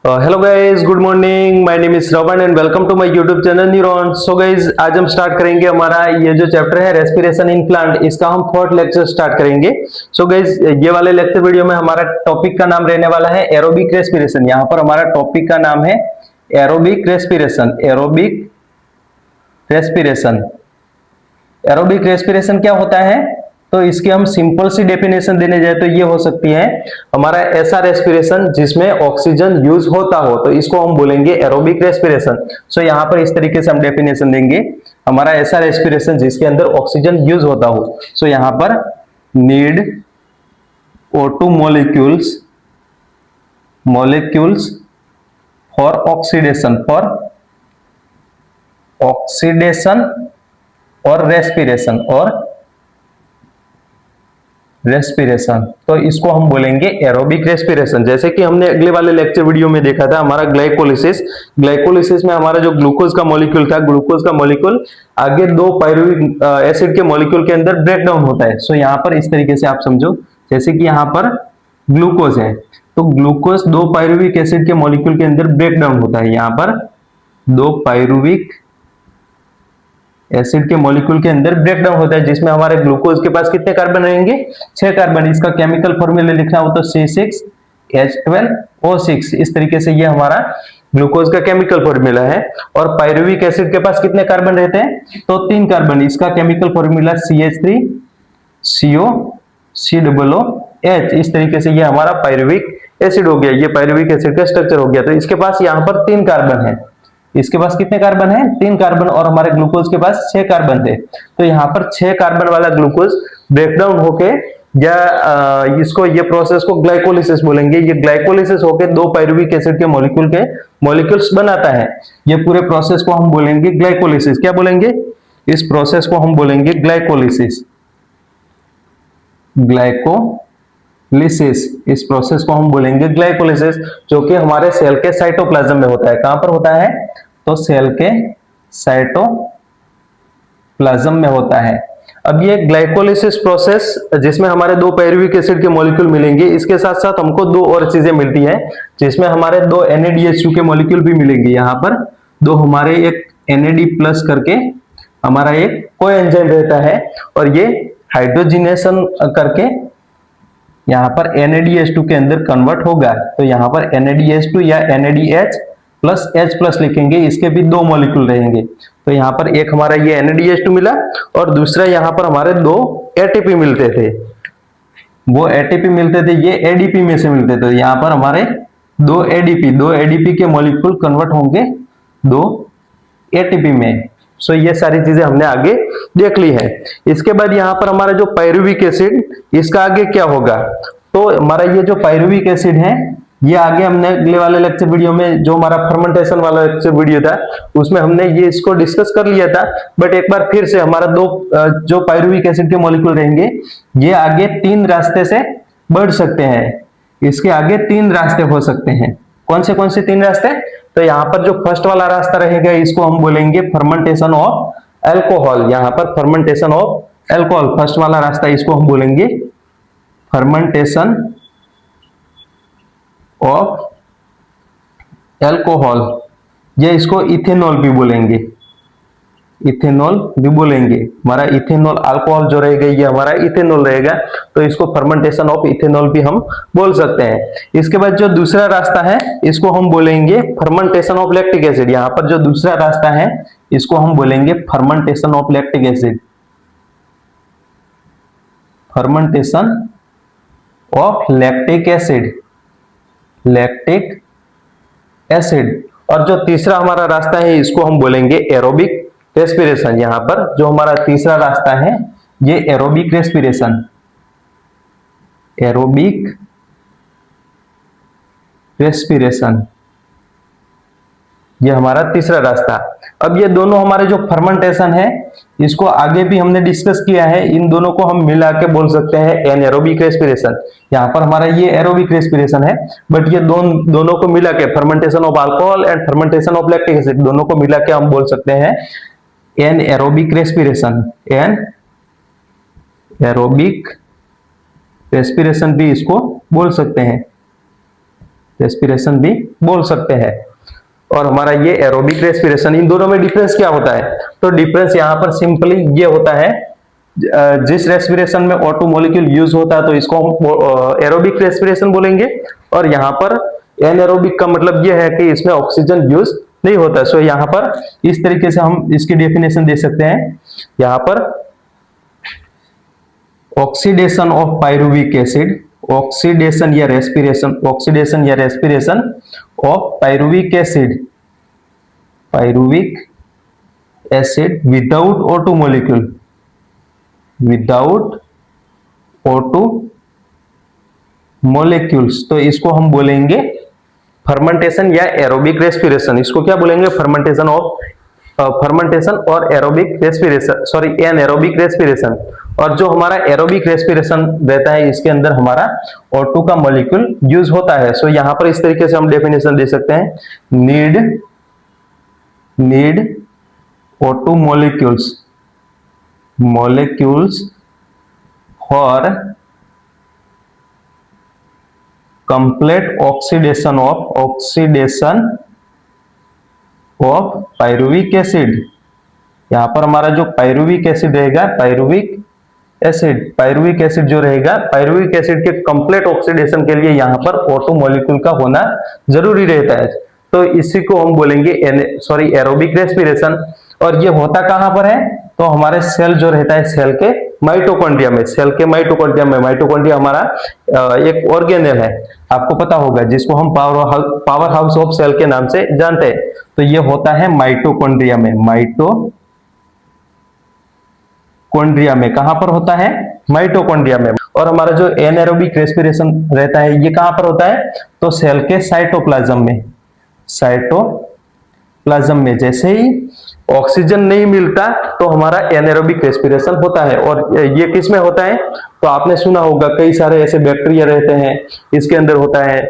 Hello guys, good morning. My name is Shravan and welcome to my YouTube channel Neuron. So guys, आज हम start करेंगे हमारा ये जो चैप्टर है रेस्पिरेशन इन प्लांट, इसका हम फोर्थ लेक्चर स्टार्ट करेंगे। सो गाइज, ये वाले लेक्चर वीडियो में हमारा टॉपिक का नाम रहने वाला है एरोबिक रेस्पिरेशन। यहाँ पर हमारा टॉपिक का नाम है aerobic respiration. Aerobic respiration, aerobic respiration क्या होता है? तो इसकी हम सिंपल सी डेफिनेशन देने जाए तो ये हो सकती है हमारा ऐसा रेस्पिरेशन जिसमें ऑक्सीजन यूज होता हो, तो इसको हम बोलेंगे एरोबिक रेस्पिरेशन। सो यहाँ पर इस तरीके से हम डेफिनेशन देंगे, हमारा ऐसा रेस्पिरेशन जिसके अंदर ऑक्सीजन यूज होता हो। सो यहाँ पर need O2 molecules for oxidation और रेस्पिरेशन, तो इसको हम बोलेंगे एरोबिक रेस्पिरेशन। जैसे कि हमने अगले वाले लेक्चर वीडियो में देखा था हमारा ग्लाइकोलिसिस में हमारा जो ग्लूकोज का मॉलिक्यूल था, ग्लूकोज का मॉलिक्यूल आगे दो पायरुविक एसिड के मॉलिक्यूल के अंदर ब्रेक डाउन होता है। सो यहाँ पर इस तरीके से आप समझो, जैसे कि यहाँ पर ग्लूकोज है तो ग्लूकोज दो पायरुविक एसिड के मॉलिक्यूल के अंदर ब्रेक डाउन होता है। यहाँ पर दो पायरुविक एसिड के मॉलिक्यूल के अंदर ब्रेकडाउन होता है, जिसमें हमारे ग्लूकोज के पास कितने कार्बन रहेंगे? 6 कार्बन। इसका केमिकल फॉर्मूला लिखना हो तो C6H12O6। इस तरीके से ये हमारा ग्लूकोज का केमिकल फॉर्मूला है। और पायरुविक एसिड के पास कितने कार्बन रहते हैं? तो 3 कार्बन। इसका केमिकल फॉर्मूला CH3COCOOH। इस तरीके से ये हमारा पायरुविक एसिड हो गया, ये पायरुविक एसिड का स्ट्रक्चर हो गया। तो इसके पास यहाँ पर 3 कार्बन है, इसके पास कितने कार्बन है? 3 कार्बन। और हमारे ग्लूकोज के पास 6 कार्बन थे, तो यहाँ पर 6 कार्बन वाला ग्लूकोज ब्रेकडाउन होके या इसको ये प्रोसेस को ग्लाइकोलिसिस बोलेंगे। ये ग्लाइकोलिसिस होके दो पायरुविक एसिड के मॉलिक्यूल्स बनाता है। ये पूरे प्रोसेस को हम बोलेंगे ग्लाइकोलिसिस। क्या बोलेंगे? इस प्रोसेस को हम बोलेंगे ग्लाइकोलिसिस। इस प्रोसेस को हम बोलेंगे ग्लाइकोलिसिस, जो कि हमारे सेल के साइटोप्लाज्म में होता है। कहां पर होता है? तो सेल के साइटोप्लाज्म में होता है। अब ये ग्लाइकोलिसिस प्रोसेस जिसमें हमारे दो पायरुविक एसिड के मॉलिक्यूल मिलेंगे, इसके साथ साथ हमको दो और चीजें मिलती हैं, जिसमें हमारे दो NADH2 के मॉलिक्यूल भी मिलेंगे। यहाँ पर दो हमारे एक NAD+ करके हमारा एक कोएंजाइम रहता है, और ये हाइड्रोजिनेशन करके यहाँ पर NADH2 के अंदर कन्वर्ट होगा। तो यहाँ पर NADH2 या NADH+H+ लिखेंगे, इसके भी दो मॉलिक्यूल रहेंगे। तो यहाँ पर एक हमारा ये NADH2 मिला, और दूसरा यहाँ पर हमारे दो ATP मिलते थे। वो ATP मिलते थे, ये ADP में से मिलते थे। यहाँ पर हमारे दो ADP के मॉलिक्यूल कन्वर्ट होंगे दो ATP में। सो ये सारी चीजें हमने आगे देख ली है। इसके बाद यहाँ पर हमारा जो पायरुविक एसिड, इसका आगे क्या होगा? तो हमारा ये जो पायरुविक एसिड है, ये आगे हमने अगले वाले लेक्चर वीडियो में, जो हमारा फर्मेंटेशन वाला लेक्चर वीडियो था, उसमें हमने ये इसको डिस्कस कर लिया था। बट एक बार फिर से हमारा दो जो पायरुविक एसिड के मॉलिक्यूल रहेंगे, ये आगे 3 रास्ते से बढ़ सकते हैं। इसके आगे 3 रास्ते हो सकते हैं। कौन से 3 रास्ते? तो यहाँ पर जो फर्स्ट वाला रास्ता रहेगा, इसको हम बोलेंगे फर्मेंटेशन ऑफ अल्कोहल। यहाँ पर फर्मेंटेशन ऑफ अल्कोहल फर्स्ट वाला रास्ता, इसको हम बोलेंगे फर्मेंटेशन ऑफ अल्कोहल। ये इसको इथेनॉल भी बोलेंगे, हमारा इथेनॉल अल्कोहल जो रहेगा, ये हमारा इथेनॉल रहेगा। तो इसको फर्मेंटेशन ऑफ इथेनॉल भी हम बोल सकते हैं। इसके बाद जो दूसरा रास्ता है, इसको हम बोलेंगे फर्मेंटेशन ऑफ लैक्टिक एसिड। यहाँ पर जो दूसरा रास्ता है, इसको हम बोलेंगे fermentation of lactic acid. Fermentation of lactic acid. और जो तीसरा हमारा रास्ता है, इसको हम बोलेंगे एरोबिक रेस्पिरेशन। यहाँ पर जो हमारा तीसरा रास्ता है, ये एरोबिक रेस्पिरेशन, ये हमारा तीसरा रास्ता। अब ये दोनों हमारे जो फर्मेंटेशन है, इसको आगे भी हमने डिस्कस किया है। इन दोनों को हम मिला के बोल सकते हैं एनारोबिक रेस्पिरेशन। यहाँ पर हमारा ये एरोबिक रेस्पिरेशन है, बट ये दोनों को मिला के fermentation of alcohol and fermentation of lactic acid, दोनों को मिला के हम बोल सकते हैं एनारोबिक रेस्पिरेशन भी इसको बोल सकते हैं। रेस्पिरेशन भी बोल सकते हैं। और हमारा ये एरोबिक रेस्पिरेशन, इन दोनों में डिफरेंस क्या होता है? तो डिफरेंस यहाँ पर सिंपली ये होता है, जिस रेस्पिरेशन में O2 मॉलिक्यूल यूज होता है तो इसको हम एरोबिक रेस्पिरेशन बोलेंगे, और यहाँ पर एनएरोबिक का मतलब ये है कि इसमें ऑक्सीजन यूज नहीं होता। सो यहाँ पर इस तरीके से हम इसकी डेफिनेशन दे सकते हैं। यहाँ पर oxidation of pyruvic acid, oxidation या रेस्पिरेशन, ऑक्सीडेशन या respiration of pyruvic acid, pyruvic acid without O2 molecule, without O2 molecules, तो इसको हम बोलेंगे फर्मेंटेशन या एरोबिक रेस्पिरेशन। इसको क्या बोलेंगे? फर्मेंटेशन ऑफ, फर्मेंटेशन और aerobic respiration, sorry anaerobic respiration. और जो हमारा एरोबिक रेस्पिरेशन रहता है इसके अंदर हमारा O2 का मॉलिक्यूल यूज होता है। सो यहां पर इस तरीके से हम डेफिनेशन दे सकते हैं, need O2 molecules for complete oxidation of pyruvic acid। यहां पर हमारा जो पायरुविक एसिड रहेगा, पायरुविक एसिड जो रहेगा, पायरुविक एसिड के कंप्लीट ऑक्सीडेशन के लिए यहां पर O2 मॉलिक्यूल का होना जरूरी रहता है। तो इसी को हम बोलेंगे एरोबिक रेस्पिरेशन। और ये होता कहां पर है? तो हमारे सेल जो रहता है, सेल के माइटोकॉन्ड्रिया में, माइटोकॉन्ड्रिया हमारा एक ऑर्गेनेल है, आपको पता होगा, जिसको हम पावर हाउस ऑफ सेल के नाम से जानते हैं। तो ये होता है माइटोकॉन्ड्रिया में, माइटोकॉन्ड्रिया में कहां पर होता है? माइटोकॉन्ड्रिया में। और हमारा जो एनएरोबिक रेस्पिरेशन रहता है ये कहां पर होता है? तो सेल के साइटोप्लाज्म में, साइटोप्लाज्म में। जैसे ही ऑक्सीजन नहीं मिलता तो हमारा एनएरोबिक रेस्पिरेशन होता है। और ये किस में होता है? तो आपने सुना होगा कई सारे ऐसे बैक्टीरिया रहते हैं इसके अंदर होता है।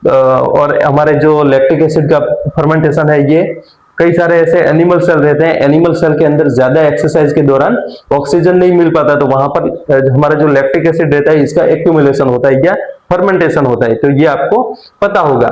और हमारे जो लैक्टिक एसिड का फर्मेंटेशन है, ये कई सारे ऐसे एनिमल सेल रहते हैं, एनिमल सेल के अंदर ज्यादा एक्सरसाइज के दौरान ऑक्सीजन नहीं मिल पाता, तो वहां पर हमारा जो लैक्टिक एसिड रहता है इसका एक्यूमुलेशन होता है या फर्मेंटेशन होता है। तो ये आपको पता होगा।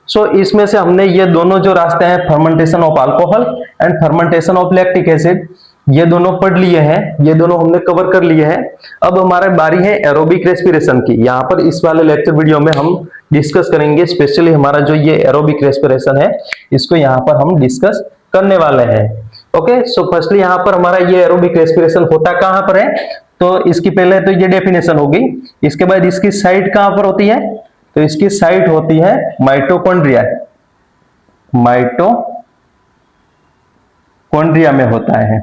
सो इसमें से हमने ये दोनों जो रास्ते हैं, fermentation of alcohol and fermentation of lactic acid, ये दोनों पढ़ लिए हैं, ये दोनों हमने कवर कर लिए हैं। अब हमारी बारी है एरोबिक रेस्पिरेशन की। यहाँ पर इस वाले लेक्चर वीडियो में हम डिस्कस करेंगे स्पेशली हमारा जो ये एरोबिक रेस्पिरेशन है, इसको यहाँ पर हम डिस्कस करने वाले हैं। ओके, सो फर्स्टली यहाँ पर हमारा ये एरोबिक रेस्पिरेशन होता कहाँ पर है? तो इसकी पहले तो ये डेफिनेशन होगी, इसके बाद इसकी साइट कहाँ पर होती है? तो इसकी साइट होती है माइटोकॉन्ड्रिया, माइटोकॉन्ड्रिया में होता है।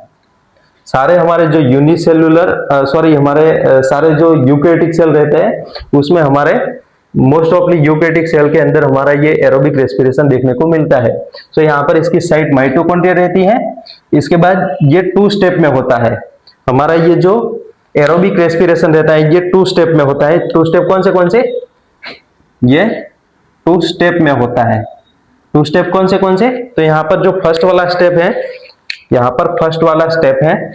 सारे हमारे जो यूनिसेल्युलर हमारे सारे जो यूकैरियोटिक सेल रहते हैं उसमें हमारे मोस्ट ऑफली यूकैरियोटिक सेल के अंदर हमारा ये एरोबिक रेस्पिरेशन देखने को मिलता है। सो यहाँ पर इसकी साइट माइटोकॉन्ड्रिया रहती है। इसके बाद ये 2 स्टेप में होता है। हमारा ये जो एरोबिक रेस्पिरेशन रहता है ये 2 स्टेप में होता है। 2 स्टेप कौन से? ये 2 स्टेप में होता है। 2 स्टेप कौन से? तो यहाँ पर जो फर्स्ट वाला स्टेप है, यहाँ पर फर्स्ट वाला स्टेप है,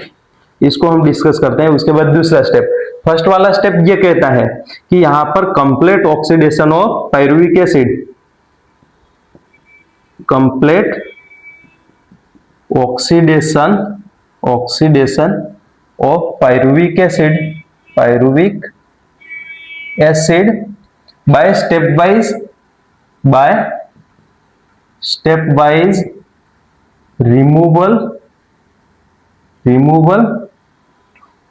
इसको हम डिस्कस करते हैं। उसके बाद दूसरा स्टेप। फर्स्ट वाला स्टेप ये कहता है कि यहाँ पर complete oxidation of pyruvic acid, complete oxidation of pyruvic acid by step wise removal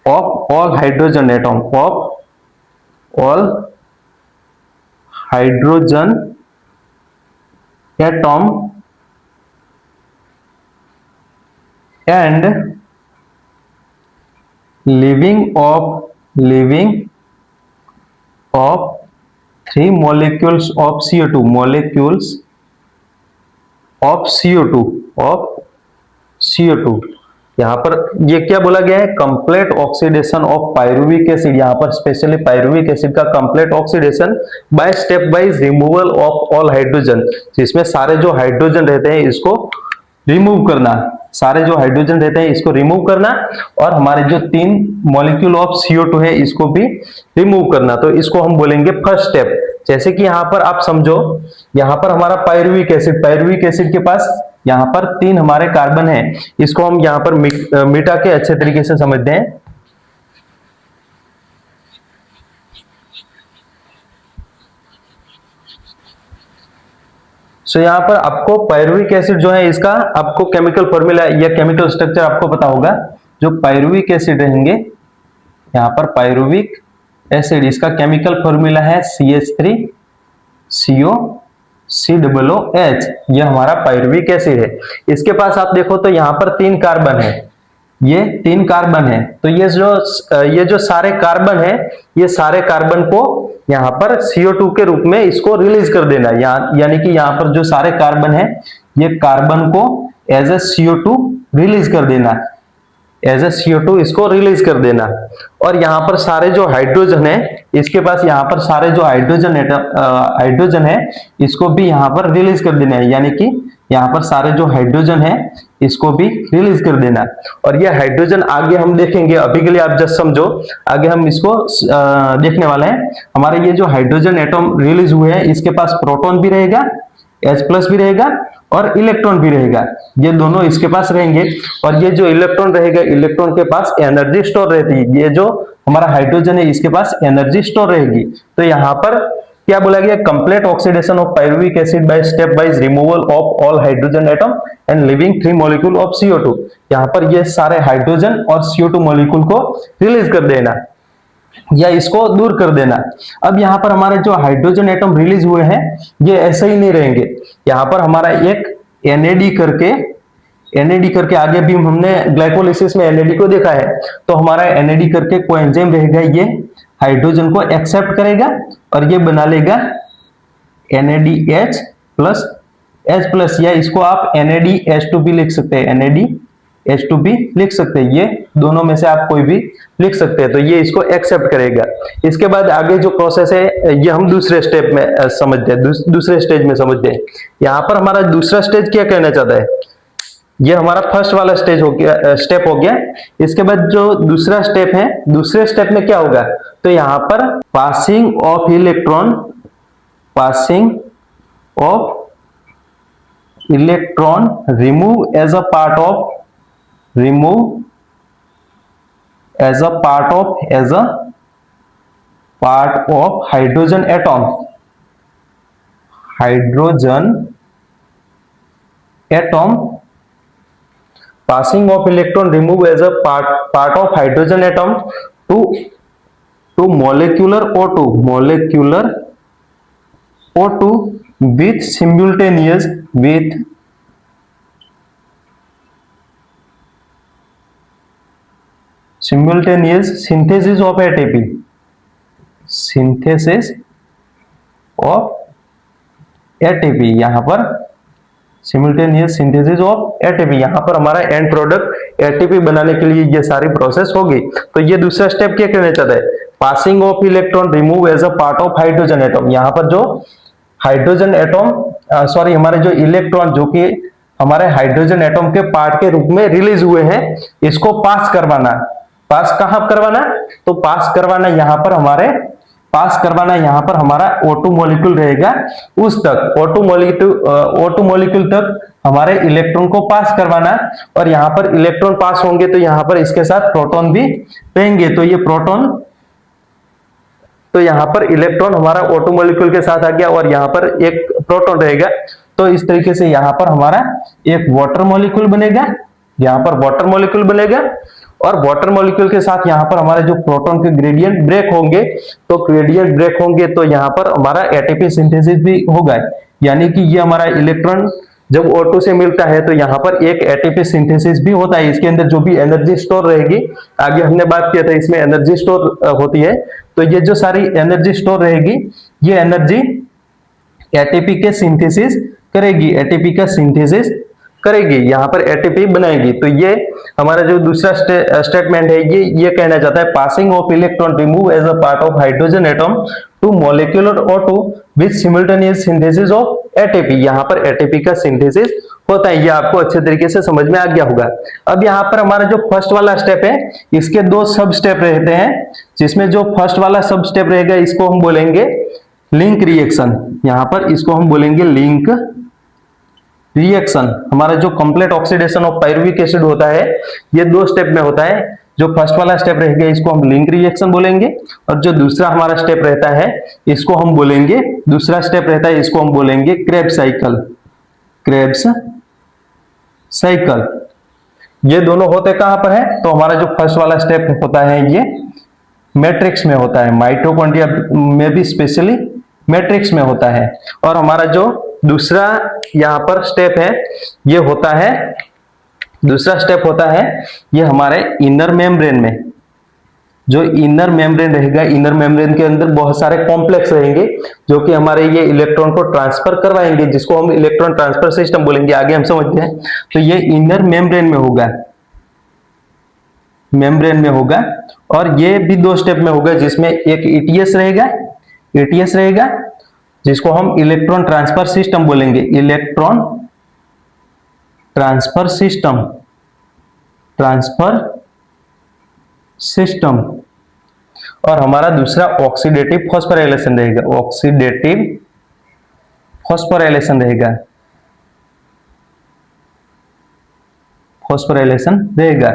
of all hydrogen atom and leaving of 3 molecules of CO2। यहाँ पर ये क्या बोला गया है? Complete oxidation of pyruvic acid. यहाँ पर स्पेशली पायरुविक एसिड का complete oxidation by step wise removal of all hydrogen, जिसमें सारे जो हाइड्रोजन रहते हैं इसको रिमूव करना, सारे जो हाइड्रोजन रहते हैं इसको रिमूव करना, और हमारे जो 3 मॉलिक्यूल ऑफ CO2 है इसको भी रिमूव करना। तो इसको हम बोलेंगे फर्स्ट स्टेप। जैसे कि यहाँ पर आप समझो, यहाँ पर हमारा पायरुविक एसिड के पास यहाँ पर 3 हमारे कार्बन है, इसको हम यहाँ पर मिटा के अच्छे तरीके से समझते हैं। सो यहाँ पर आपको पायरुविक एसिड जो है इसका आपको केमिकल फॉर्मूला या केमिकल स्ट्रक्चर आपको पता होगा। जो पायरुविक एसिड रहेंगे, यहाँ पर पायरुविक एसिड, इसका केमिकल फॉर्मूला है CH3CO COOH। यह हमारा पायरुविक एसिड है। इसके पास आप देखो तो यहाँ पर 3 कार्बन है, ये 3 कार्बन है। तो ये जो सारे कार्बन है, ये सारे कार्बन को यहाँ पर CO2 के रूप में इसको रिलीज कर देना। यानी कि यहाँ पर जो सारे कार्बन है, ये कार्बन को एज ए CO2 रिलीज कर देना, एज ए CO2 इसको रिलीज कर देना। और यहाँ पर सारे जो हाइड्रोजन है, इसके पास यहाँ पर सारे जो हाइड्रोजन है इसको भी यहाँ पर रिलीज कर देना है। यानी कि यहाँ पर सारे जो हाइड्रोजन है इसको भी रिलीज कर देना। और ये हाइड्रोजन आगे हम देखेंगे, अभी के लिए आप जस्ट समझो, आगे हम इसको देखने वाले हैं। हमारे ये जो हाइड्रोजन एटम रिलीज हुए हैं, इसके पास प्रोटॉन भी रहेगा, H+ भी रहेगा और इलेक्ट्रॉन भी रहेगा, ये दोनों इसके पास रहेंगे। और ये जो इलेक्ट्रॉन रहेगा, इलेक्ट्रॉन के पास एनर्जी स्टोर रहती है। ये जो हमारा हाइड्रोजन है इसके पास एनर्जी स्टोर रहेगी। तो यहाँ पर क्या बोला गया, complete oxidation of pyruvic acid by step wise removal of all hydrogen atom and living 3 molecule of CO2। यहाँ पर ये सारे हाइड्रोजन और CO2 मॉलिक्यूल को रिलीज कर देना या इसको दूर कर देना। अब यहाँ पर हमारे जो हाइड्रोजन एटम रिलीज हुए हैं ये ऐसे ही नहीं रहेंगे। यहाँ पर हमारा एक NAD करके आगे भी हमने ग्लाइकोलिसिस में NAD को देखा है। तो हमारा NAD करके कोएंजाइम रहेगा, ये हाइड्रोजन को एक्सेप्ट करेगा और ये बना लेगा NADH प्लस H+, या इसको आप NADH2 भी लिख सकते हैं, NADH2 भी लिख सकते हैं। ये दोनों में से आप कोई भी लिख सकते हैं। तो ये इसको एक्सेप्ट करेगा। इसके बाद आगे जो प्रोसेस है ये हम दूसरे स्टेप में समझते हैं, दूसरे स्टेज में समझते हैं। यहाँ पर हमारा दूसरा स्टेज क्या कहना चाहता है, ये हमारा फर्स्ट वाला स्टेप हो गया। इसके बाद जो दूसरा स्टेप है, दूसरे स्टेप में क्या होगा, तो यहाँ पर passing of electron remove as a part of hydrogen atom passing of electron remove as a part of hydrogen atom to molecular O2 with simultaneous synthesis of ATP, यहाँ पर सिमुल्टेनियस सिंथेसिस ऑफ एटीपी, यहाँ पर हमारा and product ATP बनाने के लिए ये सारी प्रोसेस होगी। तो ये दूसरा स्टेप क्या कहना चाहता है, passing of electron remove as a part of hydrogen atom. यहाँ पर जो हाइड्रोजन एटम हमारे जो इलेक्ट्रॉन जो कि हमारे हाइड्रोजन एटम के पार्ट के रूप में रिलीज हुए हैं, इसको पास करवाना। पास कहाँ करवाना, तो पास करवाना यहाँ पर हमारा O2 मॉलिक्यूल रहेगा, उस तक O2 मॉलिक्यूल तक हमारे इलेक्ट्रॉन को पास करवाना। और यहाँ पर इलेक्ट्रॉन पास होंगे तो यहाँ पर इसके साथ प्रोटॉन भी रहेंगे। तो ये प्रोटॉन, तो यहाँ पर इलेक्ट्रॉन हमारा O2 मॉलिक्यूल के साथ आ गया और यहाँ पर एक प्रोटॉन रहेगा। तो इस तरीके से यहाँ पर हमारा एक वाटर मॉलिक्यूल बनेगा, यहाँ पर वाटर मॉलिक्यूल बनेगा। और वाटर मॉलिक्यूल के साथ यहाँ पर हमारे जो प्रोटॉन के ग्रेडियंट ब्रेक होंगे, तो यहाँ पर हमारा एटीपी सिंथेसिस भी होगा। यानी कि ये हमारा इलेक्ट्रॉन जब O2 से मिलता है तो यहाँ पर एक एटीपी सिंथेसिस भी होता है। इसके अंदर जो भी एनर्जी स्टोर रहेगी, आगे हमने बात किया था इसमें एनर्जी स्टोर होती है। तो ये जो सारी एनर्जी स्टोर रहेगी, ये एनर्जी एटीपी के सिंथेसिस करेगी, यहाँ पर एटीपी बनाएगी। तो ये हमारा जो दूसरा स्टेटमेंट है, ये कहना चाहता है passing of electron remove as a part of hydrogen atom to molecular O2 with simultaneous synthesis of ATP. यहाँ पर एटीपी का सिंथेसिस होता है। ये आपको अच्छे तरीके से समझ में आ गया होगा। अब यहाँ पर हमारा जो फर्स्ट वाला स्टेप है, इसके दो सब स्टेप रहते हैं, जिसमें जो फर्स्ट वाला सब स्टेप रहेगा इसको हम बोलेंगे लिंक रिएक्शन। यहाँ पर इसको हम बोलेंगे लिंक रिएक्शन। हमारा जो complete oxidation of pyruvic acid होता है ये दो स्टेप में होता है। जो फर्स्ट वाला स्टेप रहेगा इसको हम लिंक रिएक्शन बोलेंगे, और जो दूसरा हमारा स्टेप रहता है इसको हम बोलेंगे, दूसरा स्टेप रहता है इसको हम बोलेंगे क्रेब्स साइकिल। Krebs cycle. ये दोनों होते कहां पर है? तो हमारा जो फर्स्ट वाला स्टेप होता है ये मैट्रिक्स में होता है, माइटोकॉन्ड्रिया में भी स्पेशली मैट्रिक्स में होता है। और हमारा जो दूसरा यहाँ पर स्टेप है ये होता है, दूसरा स्टेप होता है ये हमारे इनर मेम्ब्रेन में। जो इनर मेम्ब्रेन रहेगा, इनर मेम्ब्रेन के अंदर बहुत सारे कॉम्प्लेक्स रहेंगे जो कि हमारे ये इलेक्ट्रॉन को ट्रांसफर करवाएंगे, जिसको हम इलेक्ट्रॉन ट्रांसफर सिस्टम बोलेंगे, आगे हम समझते हैं। तो ये इनर मेम्ब्रेन में होगा, मेम्ब्रेन में होगा। और ये भी दो स्टेप में होगा, जिसमें एक ईटीएस रहेगा, ईटीएस रहेगा जिसको हम इलेक्ट्रॉन ट्रांसफर सिस्टम बोलेंगे, electron transfer system, transfer system. और हमारा दूसरा ऑक्सीडेटिव फॉस्फोराइलेशन रहेगा, ऑक्सीडेटिव फॉस्फोराइलेशन रहेगा, फॉस्फोराइलेशन रहेगा।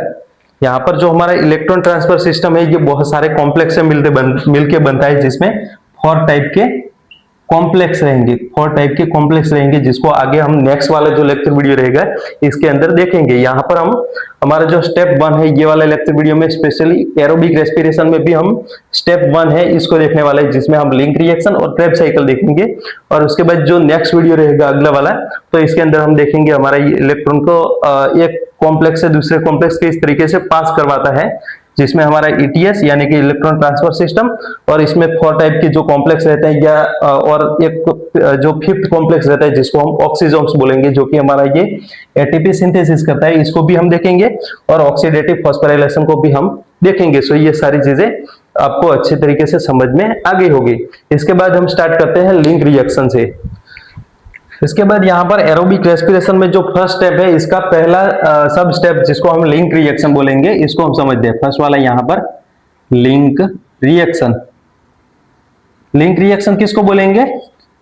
यहाँ पर जो हमारा इलेक्ट्रॉन ट्रांसफर सिस्टम है ये बहुत सारे कॉम्प्लेक्स से मिलके बनता है, जिसमें 4 टाइप के कॉम्प्लेक्स रहेंगे, 4 टाइप के कॉम्प्लेक्स रहेंगे, जिसको आगे हम नेक्स्ट वाला जो लेक्चर वीडियो रहेगा इसके अंदर देखेंगे। यहाँ पर हम हमारा जो स्टेप 1 है ये वाला लेक्चर वीडियो में स्पेशली एरोबिक रेस्पिरेशन में भी हम स्टेप 1 है इसको देखने वाले हैं, जिसमें हम लिंक रिएक्शन और क्रेब्स साइकिल देखेंगे। और उसके बाद जो नेक्स्ट वीडियो रहेगा अगला वाला, तो इसके अंदर हम देखेंगे हमारा ये इलेक्ट्रॉन को एक कॉम्प्लेक्स से दूसरे कॉम्प्लेक्स के इस तरीके से पास करवाता है, जिसमें हमारा ईटीएस यानी कि इलेक्ट्रॉन ट्रांसफर सिस्टम, और इसमें 4 टाइप के जो कॉम्प्लेक्स रहते हैं, या और एक जो 5th कॉम्प्लेक्स रहता है जिसको हम ऑक्सीजोम्स बोलेंगे, जो कि हमारा ये एटीपी सिंथेसिस करता है, इसको भी हम देखेंगे। और ऑक्सीडेटिव फॉस्फोराइलेशन को भी हम देखेंगे। सो ये सारी चीजें आपको अच्छे तरीके से समझ में आ गई होगी। इसके बाद हम स्टार्ट करते हैं लिंक रिएक्शन से। इसके बाद यहाँ पर एरोबिक रेस्पिरेशन में जो फर्स्ट स्टेप है इसका पहला सब स्टेप जिसको हम लिंक रिएक्शन बोलेंगे, इसको हम समझते हैं। फर्स्ट वाला यहाँ पर लिंक रिएक्शन। लिंक रिएक्शन किसको बोलेंगे?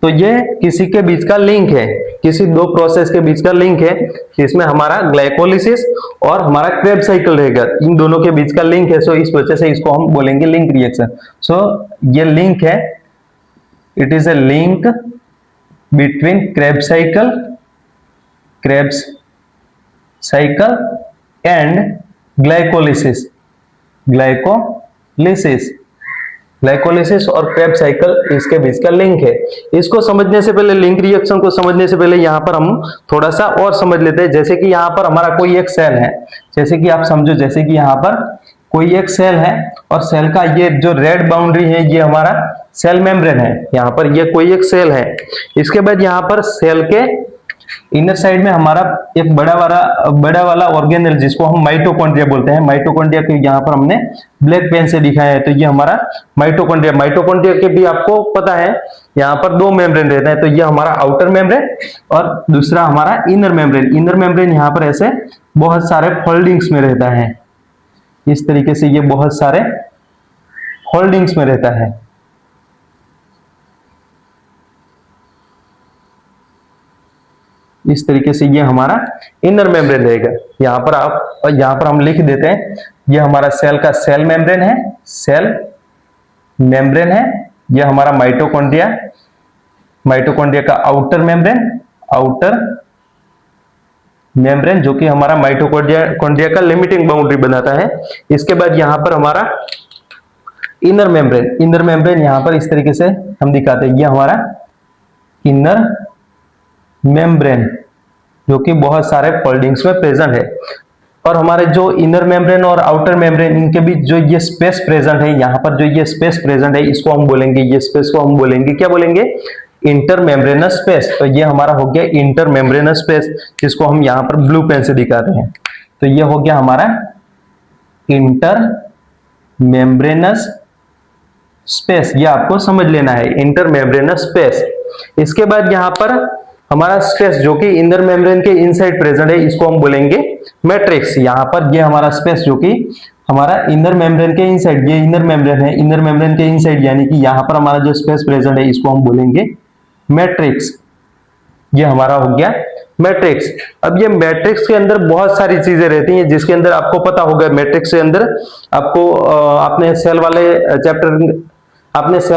तो ये किसी के बीच का लिंक है, किसी दो प्रोसेस के बीच का लिंक है, जिसमें हमारा ग्लाइकोलिसिस और हमारा क्रेब्स साइकिल रहेगा, इन दोनों के बीच का लिंक है। सो इस वजह से इसको हम बोलेंगे लिंक रिएक्शन। सो ये लिंक है, it is a link between Krebs cycle and glycolysis। Glycolysis और क्रेब्स साइकिल इसके बीच का लिंक है। इसको समझने से पहले, लिंक रिएक्शन को समझने से पहले यहाँ पर हम थोड़ा सा और समझ लेते हैं। जैसे कि यहाँ पर हमारा कोई एक सेल है, जैसे कि आप समझो, जैसे कि यहाँ पर कोई एक सेल है और सेल का ये जो रेड बाउंड्री है ये हमारा सेल मेम्ब्रेन है। यहाँ पर ये कोई एक सेल है। इसके बाद यहाँ पर सेल के इनर साइड में हमारा एक बड़ा वाला ऑर्गेनेल जिसको हम माइटोकॉन्ड्रिया बोलते हैं। माइटोकॉन्ड्रिया को यहाँ पर हमने ब्लैक पेन से दिखाया है, तो ये हमारा माइटोकॉन्ड्रिया। माइटोकॉन्ड्रिया के भी आपको पता है यहाँ पर 2 मेम्ब्रेन रहते हैं, तो ये हमारा आउटर मेम्ब्रेन और दूसरा हमारा इनर मेम्ब्रेन। इनर मेम्ब्रेन यहाँ पर ऐसे बहुत सारे फोल्डिंग्स में रहता है, इस तरीके से ये बहुत सारे होल्डिंग्स में रहता है। इस तरीके से ये हमारा इनर मेम्ब्रेन रहेगा। यहाँ पर हम लिख देते हैं, ये हमारा सेल का सेल मेम्ब्रेन है, सेल मेम्ब्रेन है। ये हमारा माइटोकॉन्ड्रिया, माइटोकॉन्ड्रिया का आउटर मेम्ब्रेन जो कि हमारा माइटोकॉन्ड्रिया का लिमिटिंग बाउंड्री बनाता है। इसके बाद यहाँ पर हमारा इनर मेम्ब्रेन यहाँ पर इस तरीके से हम दिखाते हैं, ये हमारा इनर मेम्ब्रेन जो कि बहुत सारे फोल्डिंग्स में प्रेजेंट है। और हमारे जो इनर मेम्ब्रेन और आउटर मेम्ब्रेन इनके बीच जो ये स्पेस प्रेजेंट है, यहाँ पर जो ये स्पेस प्रेजेंट है इसको हम बोलेंगे, ये स्पेस को हम बोलेंगे, क्या बोलेंगे? Inter membranes space. तो ये हमारा हो गया इंटर मेम्ब्रेनस स्पेस, जिसको हम यहाँ पर ब्लू पेन से दिखाते हैं। तो ये हो गया हमारा इंटर मेम्ब्रेनस स्पेस, ये आपको समझ लेना है, इंटर मेम्ब्रेनस स्पेस। इसके बाद यहाँ पर हमारा स्पेस जो कि इनर मेम्ब्रेन के इनसाइड प्रेजेंट है, इसको हम बोलेंगे मैट्रिक्स। यहाँ पर ये हमारा स्पेस जो कि हमारा इनर मेम्ब्रेन के इनसाइड, ये इनर मेम्ब्रेन है, इनर मेम्ब्रेन के इनसाइड यानी कि यहाँ पर हमारा जो स्पेस प्रेजेंट है, इसको हम बोलेंगे मैट्रिक्स। ये हमारा हो गया मैट्रिक्स। अब ये मैट्रिक्स के अंदर बहुत सारी चीजें रहती हैं, जिसके अंदर आपको पता होगा मैट्रिक्स के अंदर आपको आपने सेल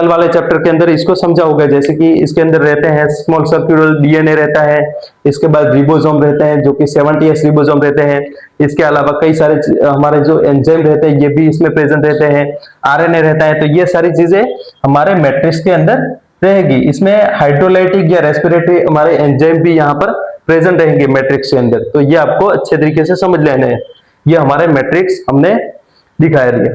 वाले चैप्टर के अंदर इसको समझा होगा। जैसे कि इसके अंदर रहते हैं स्मॉल सर्कुलर डीएनए रहता है, इसके बाद रिबोसोम रहते हैं जो कि 70s रिबोसोम रहते हैं। इसके अलावा कई सारे हमारे जो एंजाइम रहते हैं ये भी इसमें प्रेजेंट रहते हैं, आरएनए रहता है। तो ये सारी चीजें हमारे मैट्रिक्स के अंदर रहेगी। इसमें हाइड्रोलाइटिक या रेस्पिरेटरी हमारे एंजाइम भी यहाँ पर प्रेजेंट रहेंगे मैट्रिक्स के अंदर। तो ये आपको अच्छे तरीके से समझ लेना है। ये हमारे मैट्रिक्स हमने दिखाया दिया।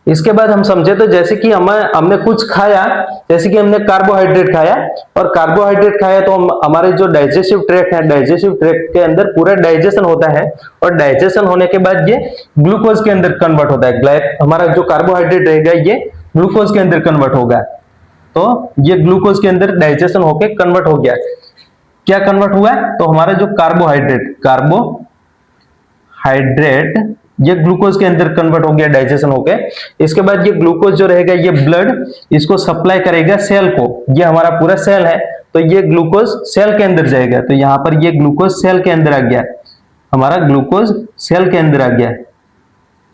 इसके बाद हम समझे तो जैसे कि हमने कुछ खाया, जैसे कि हमने कार्बोहाइड्रेट खाया, और कार्बोहाइड्रेट खाया तो हमारे जो डाइजेस्टिव ट्रैक्ट है, डाइजेस्टिव ट्रैक्ट के अंदर पूरा डाइजेशन होता है, और डाइजेशन होने के बाद ये ग्लूकोज के अंदर कन्वर्ट होता है। हमारा जो कार्बोहाइड्रेट रहेगा ये ग्लूकोज के अंदर कन्वर्ट होगा। तो ये ग्लूकोज के अंदर डाइजेशन होके कन्वर्ट हो गया। क्या कन्वर्ट हुआ? तो हमारा जो कार्बोहाइड्रेट ये ग्लूकोज के अंदर कन्वर्ट हो गया डाइजेशन हो गया। इसके बाद ये ग्लूकोज जो रहेगा ये ब्लड इसको सप्लाई करेगा सेल को। ये हमारा पूरा सेल है, तो ये ग्लूकोज सेल के अंदर जाएगा। तो यहाँ पर ये ग्लूकोज सेल के अंदर आ गया, हमारा ग्लूकोज सेल के अंदर आ गया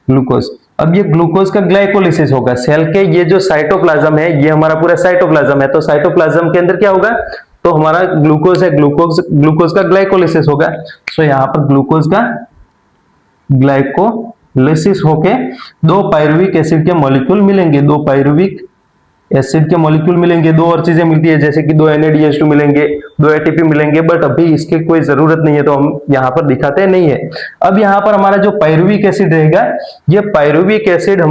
ग्लूकोज। अब ये ग्लूकोज का ग्लाइकोलिसिस होगा सेल के, ये जो साइटोप्लाज्म है ये हमारा पूरा साइटोप्लाज्म है। तो साइटोप्लाज्म के अंदर क्या होगा? तो हमारा ग्लूकोज है, ग्लूकोज का ग्लाइकोलिसिस होगा। तो यहाँ पर ग्लूकोज का ग्लाइकोलिसिस होके 2 पायरुविक एसिड के मॉलिक्यूल मिलेंगे, 2 पायरुविक एसिड के मॉलिक्यूल मिलेंगे। 2 और चीजें मिलती है जैसे कि 2 NADH2 मिलेंगे, 2 ATP मिलेंगे, बट अभी इसकी कोई जरूरत नहीं है तो हम यहाँ पर दिखाते नहीं है। अब यहाँ पर हमारा जो पायरुविक एसिड रहेगा, ये पायरुविक एसिड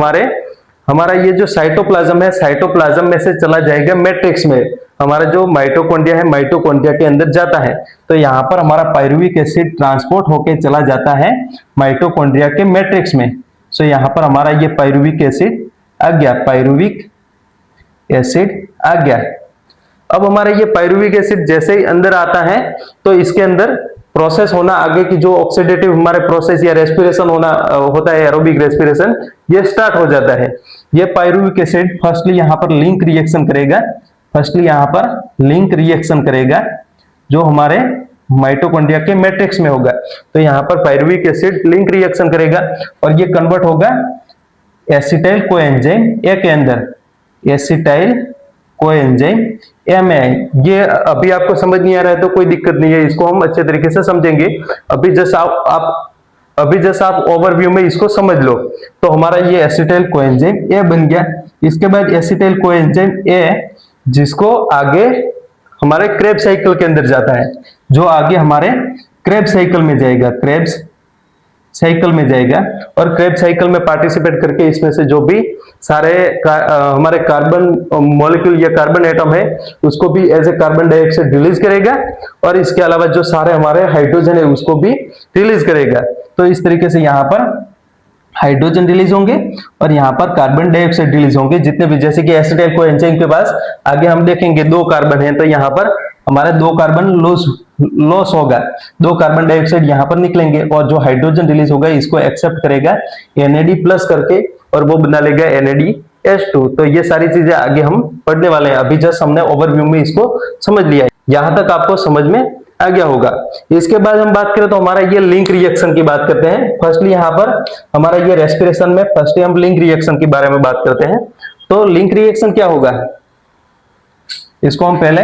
हमारा ये जो साइटोप्लाज्म है, साइटोप्लाज्म में से चला जाएगा मैट्रिक्स में। हमारा जो माइटोकॉन्ड्रिया है, माइटोकॉन्ड्रिया के अंदर जाता है। तो यहाँ पर हमारा पायरुविक एसिड ट्रांसपोर्ट होके चला जाता है माइटोकॉन्ड्रिया के मैट्रिक्स में। सो यहाँ पर हमारा ये पायरुविक एसिड आ गया, पायरुविक एसिड आ गया। अब हमारा ये पायरुविक एसिड जैसे ही अंदर आता है तो इसके अंदर प्रोसेस होना, आगे की जो ऑक्सीडेटिव हमारे प्रोसेस या रेस्पिरेशन होता है, एरोबिक रेस्पिरेशन, ये स्टार्ट हो जाता है। ये पायरुविक एसिड फर्स्टली यहाँ पर लिंक रिएक्शन करेगा जो हमारे माइटोकॉन्ड्रिया के मैट्रिक्स में होगा। तो यहाँ पर पायरुविक एसिड लिंक रिएक्शन करेगा और ये कन्वर्ट होगा एसिटाइल कोएंजाइम ए के अंदर, एसिटाइल कोएंजाइम ए में। ये अभी आपको समझ नहीं आ रहा है तो कोई दिक्कत नहीं है, इसको हम अच्छे तरीके से समझेंगे। अभी जैसा आप ओवरव्यू में इसको समझ लो। तो हमारा ये एसिटाइल कोएंजाइम ए बन गया। इसके बाद एसिटाइल कोएंजाइम ए जिसको आगे हमारे क्रेब्स साइकिल के अंदर जाता है, जो आगे हमारे क्रेब्स साइकिल में जाएगा, क्रेब्स साइकिल में जाएगा। और क्रेब्स साइकिल में पार्टिसिपेट करके इसमें से जो भी सारे हमारे कार्बन मॉलिक्यूल या कार्बन एटम है उसको भी as a carbon dioxide release करेगा, और इसके अलावा जो सारे हमारे हाइड्रोजन है उसको भी रिलीज करेगा। तो इस तरीके से यहाँ पर हाइड्रोजन रिलीज होंगे और यहाँ पर कार्बन डाइऑक्साइड रिलीज होंगे जितने भी, जैसे कि एसिटाइल कोएंजाइम के पास आगे हम देखेंगे 2 कार्बन है, तो यहाँ पर हमारे 2 कार्बन लॉस होगा, 2 कार्बन डाइऑक्साइड यहाँ पर निकलेंगे, और जो हाइड्रोजन रिलीज होगा इसको एक्सेप्ट करेगा NAD प्लस करके और वो बना लेगा NADH2। तो ये सारी चीजें आगे हम पढ़ने वाले हैं, अभी जस्ट हमने ओवरव्यू में इसको समझ लिया है। यहाँ तक आपको समझ में आ गया होगा। इसके बाद हम बात करें तो हमारा ये लिंक रिएक्शन की बात करते हैं। फर्स्टली यहाँ पर हमारा ये रेस्पिरेशन में फर्स्टली हम लिंक रिएक्शन के बारे में बात करते हैं। तो लिंक रिएक्शन क्या होगा, इसको हम पहले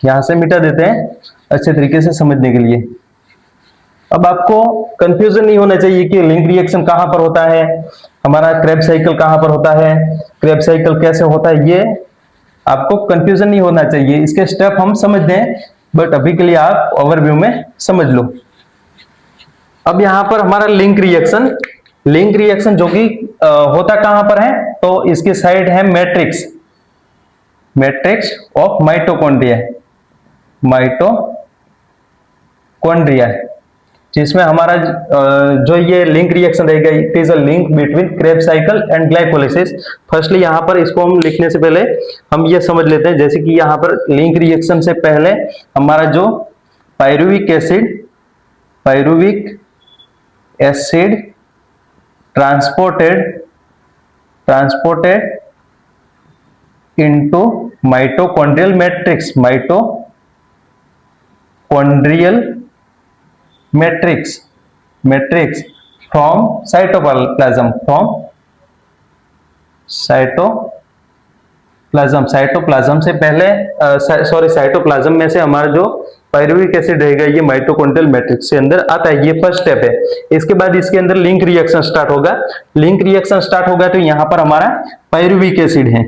यहां से मिटा देते हैं अच्छे तरीके से समझने के लिए। अब आपको कंफ्यूजन नहीं होना चाहिए कि लिंक रिएक्शन कहां पर होता है, हमारा क्रेब्स साइकिल कहां पर होता है, क्रेब्स साइकिल कैसे होता है, ये आपको कंफ्यूजन नहीं होना चाहिए। इसके स्टेप हम समझते हैं, बट अभी के लिए आप ओवरव्यू में समझ लो। अब यहां पर हमारा लिंक रिएक्शन जो कि होता कहां पर है, तो इसकी साइड है मैट्रिक्स ऑफ माइटोकॉन्ड्रिया, जिसमें हमारा जो ये लिंक रिएक्शन रहेगा, it is a link between Krebs cycle and glycolysis. Firstly यहाँ पर इसको हम लिखने से पहले हम ये समझ लेते हैं, जैसे कि यहाँ पर लिंक रिएक्शन से पहले हमारा जो pyruvic acid transported into mitochondrial matrix from cytoplasm से पहले साइटोप्लाज्म में से हमारा जो पायरुविक एसिड रहेगा ये माइटोकॉन्ड्रियल मैट्रिक्स के अंदर आता है। ये फर्स्ट स्टेप है। इसके बाद इसके अंदर लिंक रिएक्शन स्टार्ट होगा तो यहाँ पर हमारा पायरुविक एसिड है।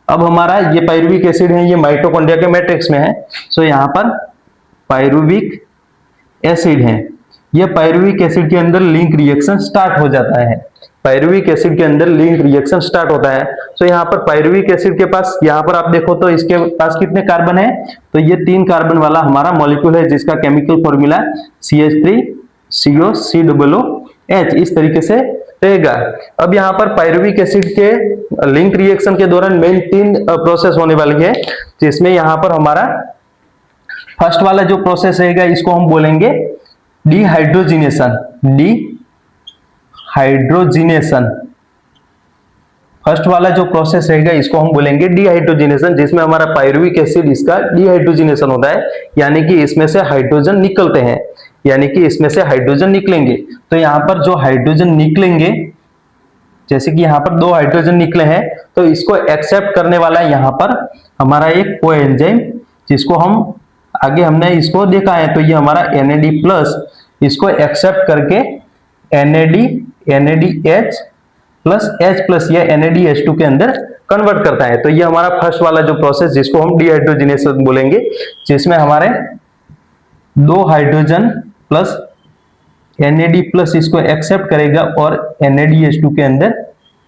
अब हमारा ये पायरुविक एसिड है, ये माइटोकॉन्ड्रिया के मैट्रिक्स में है। सो यहाँ पर पायरुविक एसिड है। ये पायरुविक एसिड के अंदर लिंक रिएक्शन स्टार्ट हो जाता है। पायरुविक एसिड के अंदर लिंक रिएक्शन स्टार्ट होता है। सो यहाँ पर पायरुविक एसिड के पास, यहाँ पर आप देखो तो इसके पास कितने कार्बन है, तो ये 3 कार्बन वाला हमारा मॉलिक्यूल है जिसका केमिकल फॉर्मूला CH3COCOOH इस तरीके से रहेगा। अब यहाँ पर पायरुविक एसिड के लिंक रिएक्शन के दौरान मेन 3 प्रोसेस होने वाली है, जिसमें यहाँ पर हमारा फर्स्ट वाला जो प्रोसेस रहेगा इसको हम बोलेंगे डिहाइड्रोजिनेशन। फर्स्ट वाला जो प्रोसेस रहेगा इसको हम बोलेंगे डिहाइड्रोजिनेशन, जिसमें हमारा पायरुविक एसिड इसका डिहाइड्रोजिनेशन होता है, यानी कि इसमें से हाइड्रोजन निकलते हैं, तो यहाँ पर जो हाइड्रोजन निकलेंगे, जैसे कि यहाँ पर 2 हाइड्रोजन निकले हैं, तो इसको एक्सेप्ट करने वाला यहाँ पर हमारा एक कोएंजाइम, जिसको हम आगे हमने इसको देखा है, तो ये हमारा NAD+ इसको एक्सेप्ट करके NADH प्लस H+ या NADH2 के अंदर कन्वर्ट करता है। तो ये हमारा फर्स्ट वाला जो प्रोसेस जिसको हम डिहाइड्रोजिनेशन बोलेंगे, जिसमें हमारे 2 हाइड्रोजन प्लस NAD+ इसको एक्सेप्ट करेगा और NADH2 के अंदर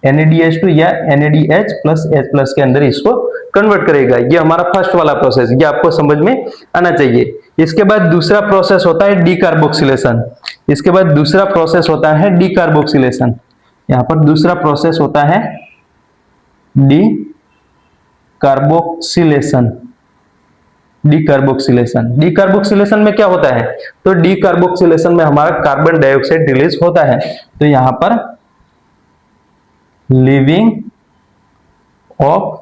NADH2 या NADH प्लस H+ के अंदर इसको कन्वर्ट करेगा। ये हमारा फर्स्ट वाला प्रोसेस, ये आपको समझ में आना चाहिए। इसके बाद दूसरा प्रोसेस होता है डीकार्बोक्सिलेशन। यहाँ पर दूसरा प्रोसेस होता है डीकार्बोक्सिलेशन में क्या होता है, तो डीकार्बोक्सिलेशन में हमारा कार्बन डाइऑक्साइड रिलीज होता है। तो यहाँ पर leaving of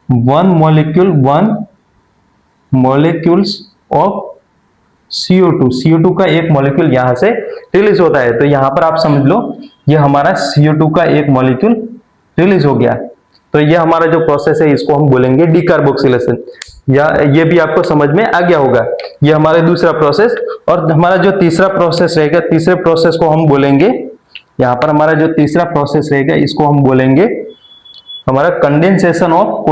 one molecules of CO2 का एक मॉलिक्यूल यहां से रिलीज होता है। तो यहां पर आप समझ लो ये हमारा CO2 का एक मॉलिक्यूल रिलीज हो गया। तो ये हमारा जो प्रोसेस है इसको हम बोलेंगे डीकार्बोक्सिलेशन, या ये भी आपको समझ में आ गया होगा। ये हमारा दूसरा प्रोसेस। और हमारा जो तीसरा प्रोसेस रहेगा, तीसरे प्रोसेस को हम बोलेंगे, यहाँ पर हमारा जो तीसरा प्रोसेस रहेगा इसको हम बोलेंगे हमारा कंडेंसेशन ऑफ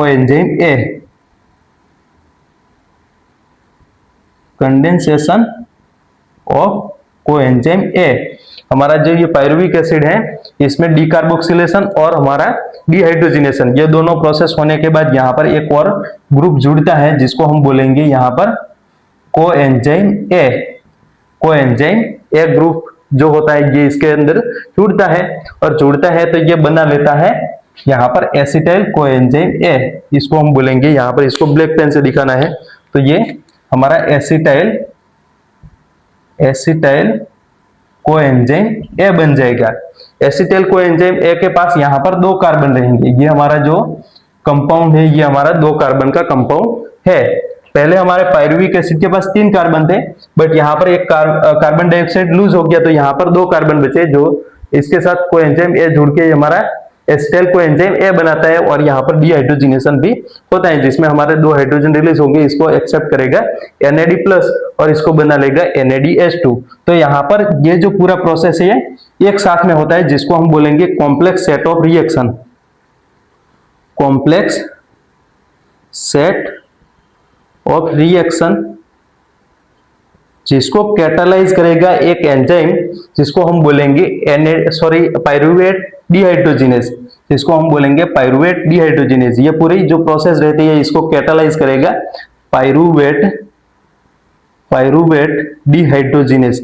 कोएंजाइम ए। हमारा जो ये पायरुविक एसिड है इसमें डीकार्बोक्सिलेशन और हमारा डिहाइड्रोजिनेशन, ये दोनों प्रोसेस होने के बाद यहाँ पर एक और ग्रुप जुड़ता है जिसको हम बोलेंगे यहाँ पर कोएंजाइम ए ग्रुप जो होता है ये इसके अंदर जुड़ता है, और जुड़ता है तो ये बना लेता है यहाँ पर एसिटाइल कोएंजाइम ए। इसको हम बोलेंगे, यहाँ पर इसको ब्लैक पेन से दिखाना है, तो ये हमारा एसिटाइल कोएंजाइम ए बन जाएगा। एसिटाइल कोएंजाइम ए के पास यहाँ पर 2 कार्बन रहेंगे। ये हमारा जो कंपाउंड है ये हमारा 2 कार्बन का कंपाउंड है। पहले हमारे पायरुविक एसिड के पास 3 कार्बन थे, बट यहाँ पर एक कार्बन डाइऑक्साइड लूज हो गया, तो यहाँ पर 2 कार्बन बचे, जो इसके साथ कोएंजाइम ए जुड़ के हमारा एसिटाइल कोएंजाइम ए बनाता है। और यहाँ पर डिहाइड्रोजिनेशन भी होता है, जिसमें हमारे 2 हाइड्रोजन रिलीज होंगे, इसको एक्सेप्ट करेगा NAD+ और इसको बना लेगा NADH2। तो यहाँ पर ये जो पूरा प्रोसेस है एक साथ में होता है, जिसको हम बोलेंगे कॉम्प्लेक्स सेट ऑफ रिएक्शन, जिसको कैटालाइज करेगा एक एंजाइम जिसको हम बोलेंगे पायरुवेट डिहाइड्रोजिनेज, जिसको हम बोलेंगे पायरुवेट डिहाइड्रोजिनेज। ये पूरी जो प्रोसेस रहती है इसको कैटालाइज करेगा पायरुवेट डिहाइड्रोजिनेज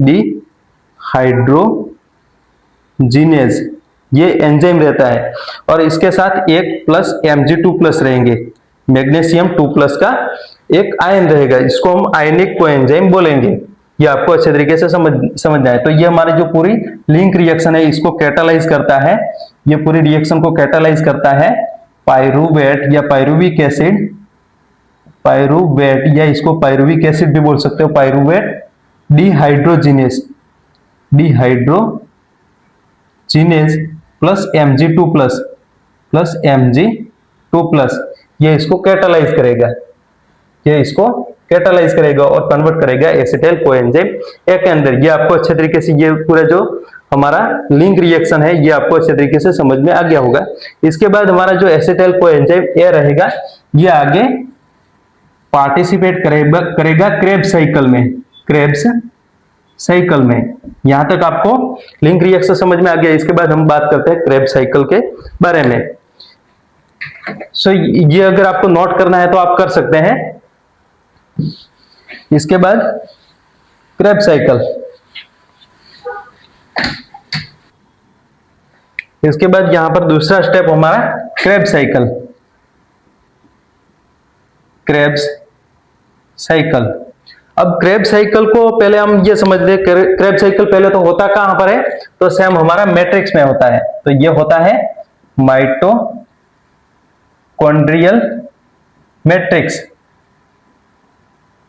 ये एंजाइम रहता है। और इसके साथ एक प्लस Mg2+ रहेंगे, मैग्नीशियम 2+ का एक आयन रहेगा, इसको हम आयनिक कोएंजाइम बोलेंगे। ये आपको अच्छे तरीके से समझना है। तो ये हमारी जो पूरी लिंक रिएक्शन है इसको कैटालाइज करता है, ये पूरी रिएक्शन को कैटालाइज करता है पायरुवेट या पायरुविक एसिड, पायरुवेट या इसको पायरुविक एसिड भी बोल सकते हो, pyruvate dehydrogenase, dehydrogenase plus Mg2 plus Mg2 ये इसको कैटालाइज करेगा, ये इसको कैटालाइज करेगा और कन्वर्ट करेगा एसिटाइल कोएंजाइम ए के अंदर। ये आपको अच्छे तरीके से ये पूरा जो हमारा लिंक रिएक्शन है ये आपको अच्छे तरीके से समझ में आ गया होगा। इसके बाद हमारा जो एसिटाइल कोएंजाइम ए रहेगा ये आगे पार्टिसिपेट करेगा क्रेब्स साइकिल में, क्रेब्स साइकिल में। यहां तक आपको लिंक रिएक्शन समझ में आ गया। इसके बाद हम बात करते हैं क्रेब्स साइकिल के बारे में। सो ये अगर आपको नोट करना है तो आप कर सकते हैं। इसके बाद क्रेब्स साइकिल, इसके बाद यहां पर दूसरा स्टेप हमारा क्रेब्स साइकिल, क्रेब्स साइकिल। अब क्रेब्स साइकिल को पहले हम ये समझ ले, क्रेब्स साइकिल पहले तो होता कहां पर है, तो सेम हमारा मैट्रिक्स में होता है। तो ये होता है माइटोकॉन्ड्रियल मैट्रिक्स,